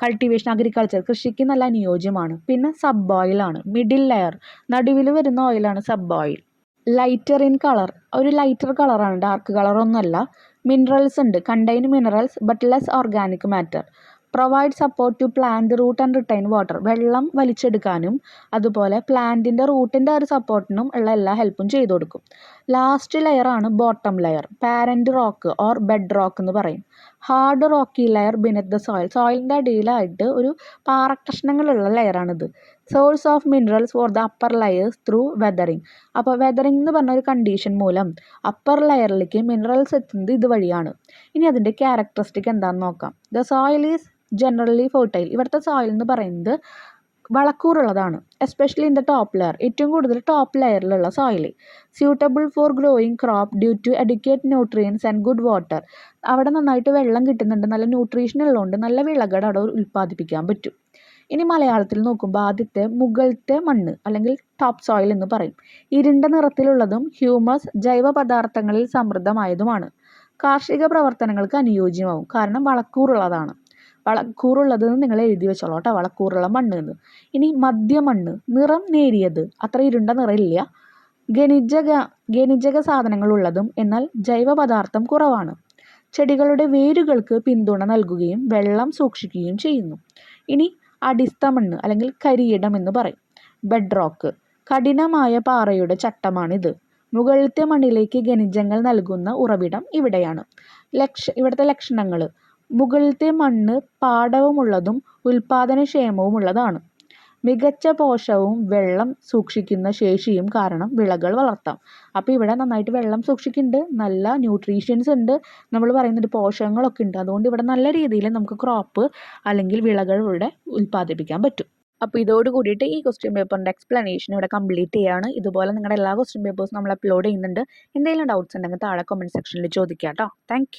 കൾട്ടിവേഷൻ, അഗ്രികൾച്ചർ, കൃഷിക്ക് നല്ല അനുയോജ്യമാണ്. പിന്നെ സബ് ഓയിലാണ്, മിഡിൽ ലെയർ, നടുവിൽ വരുന്ന ഓയിലാണ് subsoil. Lighter in colour, ഒരു ലൈറ്റർ കളറാണ്, ഡാർക്ക് കളറൊന്നുമല്ല. മിനറൽസ് ഉണ്ട്, contain minerals but less organic matter. Provide support to plant root and retain water, വെള്ളം വലിച്ചെടുക്കാനും അതുപോലെ പ്ലാന്റിൻ്റെ റൂട്ടിൻ്റെ ഒരു സപ്പോർട്ടിനും ഉള്ള എല്ലാ ഹെൽപ്പും ചെയ്തു കൊടുക്കും. ലാസ്റ്റ് ലെയറാണ് bottom layer, parent rock or bed rock എന്ന് പറയും. Hard rocky layer beneath the soil, സോയിലിൻ്റെ അടിയിലായിട്ട് ഒരു പാറക്കഷ്ണങ്ങളുള്ള ലെയറാണിത്. Source of minerals for the upper layers through weathering. അപ്പോൾ വെതറിങ് എന്ന് പറഞ്ഞ ഒരു കണ്ടീഷൻ മൂലം അപ്പർ ലെയറിലേക്ക് മിനറൽസ് എത്തുന്നത് ഇതുവഴിയാണ്. ഇനി അതിൻ്റെ ക്യാരക്ടറിസ്റ്റിക് എന്താണെന്ന് നോക്കാം. The soil is generally fertile, ഇവിടുത്തെ സോയിൽ എന്ന് പറയുന്നത് വളക്കൂറുള്ളതാണ്. Especially in the top layer, ഏറ്റവും കൂടുതൽ ടോപ്പ് ലെയറിലുള്ള soil. Suitable for growing crop due to adequate nutrients and good water, അവിടെ നന്നായിട്ട് വെള്ളം കിട്ടുന്നുണ്ട്, നല്ല ന്യൂട്രീഷൻ ഉള്ളതുകൊണ്ട് നല്ല വിളകൾ അവിടെ ഉൽപ്പാദിപ്പിക്കാൻ പറ്റും. ഇനി മലയാളത്തിൽ നോക്കുമ്പോൾ ആദ്യത്തെ മുകളിലത്തെ മണ്ണ് അല്ലെങ്കിൽ ടോപ്പ് സോയിൽ എന്ന് പറയും. ഇരുണ്ട നിറത്തിലുള്ളതും ഹ്യൂമസ് ജൈവ പദാർത്ഥങ്ങളിൽ സമൃദ്ധമായതുമാണ്. കാർഷിക പ്രവർത്തനങ്ങൾക്ക് അനുയോജ്യമാവും, കാരണം വളക്കൂറുള്ളതാണ്. വളക്കൂറുള്ളത് നിങ്ങൾ എഴുതി വെച്ചോളൂ കേട്ടോ, വളക്കൂറുള്ള മണ്ണ് എന്ന്. ഇനി മധ്യമണ്ണ്, നിറം നേരിയത്, അത്ര ഇരുണ്ട നിറമില്ല, ഖനിജക സാധനങ്ങളുള്ളതും എന്നാൽ ജൈവ പദാർത്ഥം കുറവാണ്. ചെടികളുടെ വേരുകൾക്ക് പിന്തുണ നൽകുകയും വെള്ളം സൂക്ഷിക്കുകയും ചെയ്യുന്നു. ഇനി അടിസ്ഥ മണ്ണ് അല്ലെങ്കിൽ കരിയിടം എന്ന് പറയും. ബെഡ് റോക്ക്, കഠിനമായ പാറയുടെ ചട്ടമാണിത്. മുകളിലത്തെ മണ്ണിലേക്ക് ഖനിജങ്ങൾ നൽകുന്ന ഉറവിടം ഇവിടെയാണ്. ഇവിടുത്തെ ലക്ഷണങ്ങൾ: മുകളിലത്തെ മണ്ണ് പാടവമുള്ളതും ഉൽപാദനക്ഷമവുമുള്ളതാണ്. മികച്ച പോഷകവും വെള്ളം സൂക്ഷിക്കുന്ന ശേഷിയും കാരണം വിളകൾ വളർത്താം. അപ്പോൾ ഇവിടെ നന്നായിട്ട് വെള്ളം സൂക്ഷിക്കുന്നുണ്ട്, നല്ല ന്യൂട്രീഷ്യൻസ് ഉണ്ട്, നമ്മൾ പറയുന്നൊരു പോഷകങ്ങളൊക്കെ ഉണ്ട്. അതുകൊണ്ട് ഇവിടെ നല്ല രീതിയിൽ നമുക്ക് ക്രോപ്പ് അല്ലെങ്കിൽ വിളകൾ ഇവിടെ ഉൽപ്പാദിപ്പിക്കാൻ പറ്റും. അപ്പോൾ ഇതോട് കൂടിയിട്ട് ഈ ക്വസ്റ്റ്യൻ പേപ്പറിൻ്റെ എക്സ്പ്ലനേഷൻ ഇവിടെ കംപ്ലീറ്റ് ചെയ്യാണ്. ഇതുപോലെ നിങ്ങളുടെ എല്ലാ ക്വസ്റ്റ്യൻ പേപ്പേഴ്സും നമ്മൾ അപ്ലോഡ് ചെയ്യുന്നുണ്ട്. എന്തെങ്കിലും ഡൗട്ട്സ് ഉണ്ടെങ്കിൽ താഴെ കമൻറ്റ് സെക്ഷനിൽ ചോദിക്കാം കേട്ടോ. താങ്ക്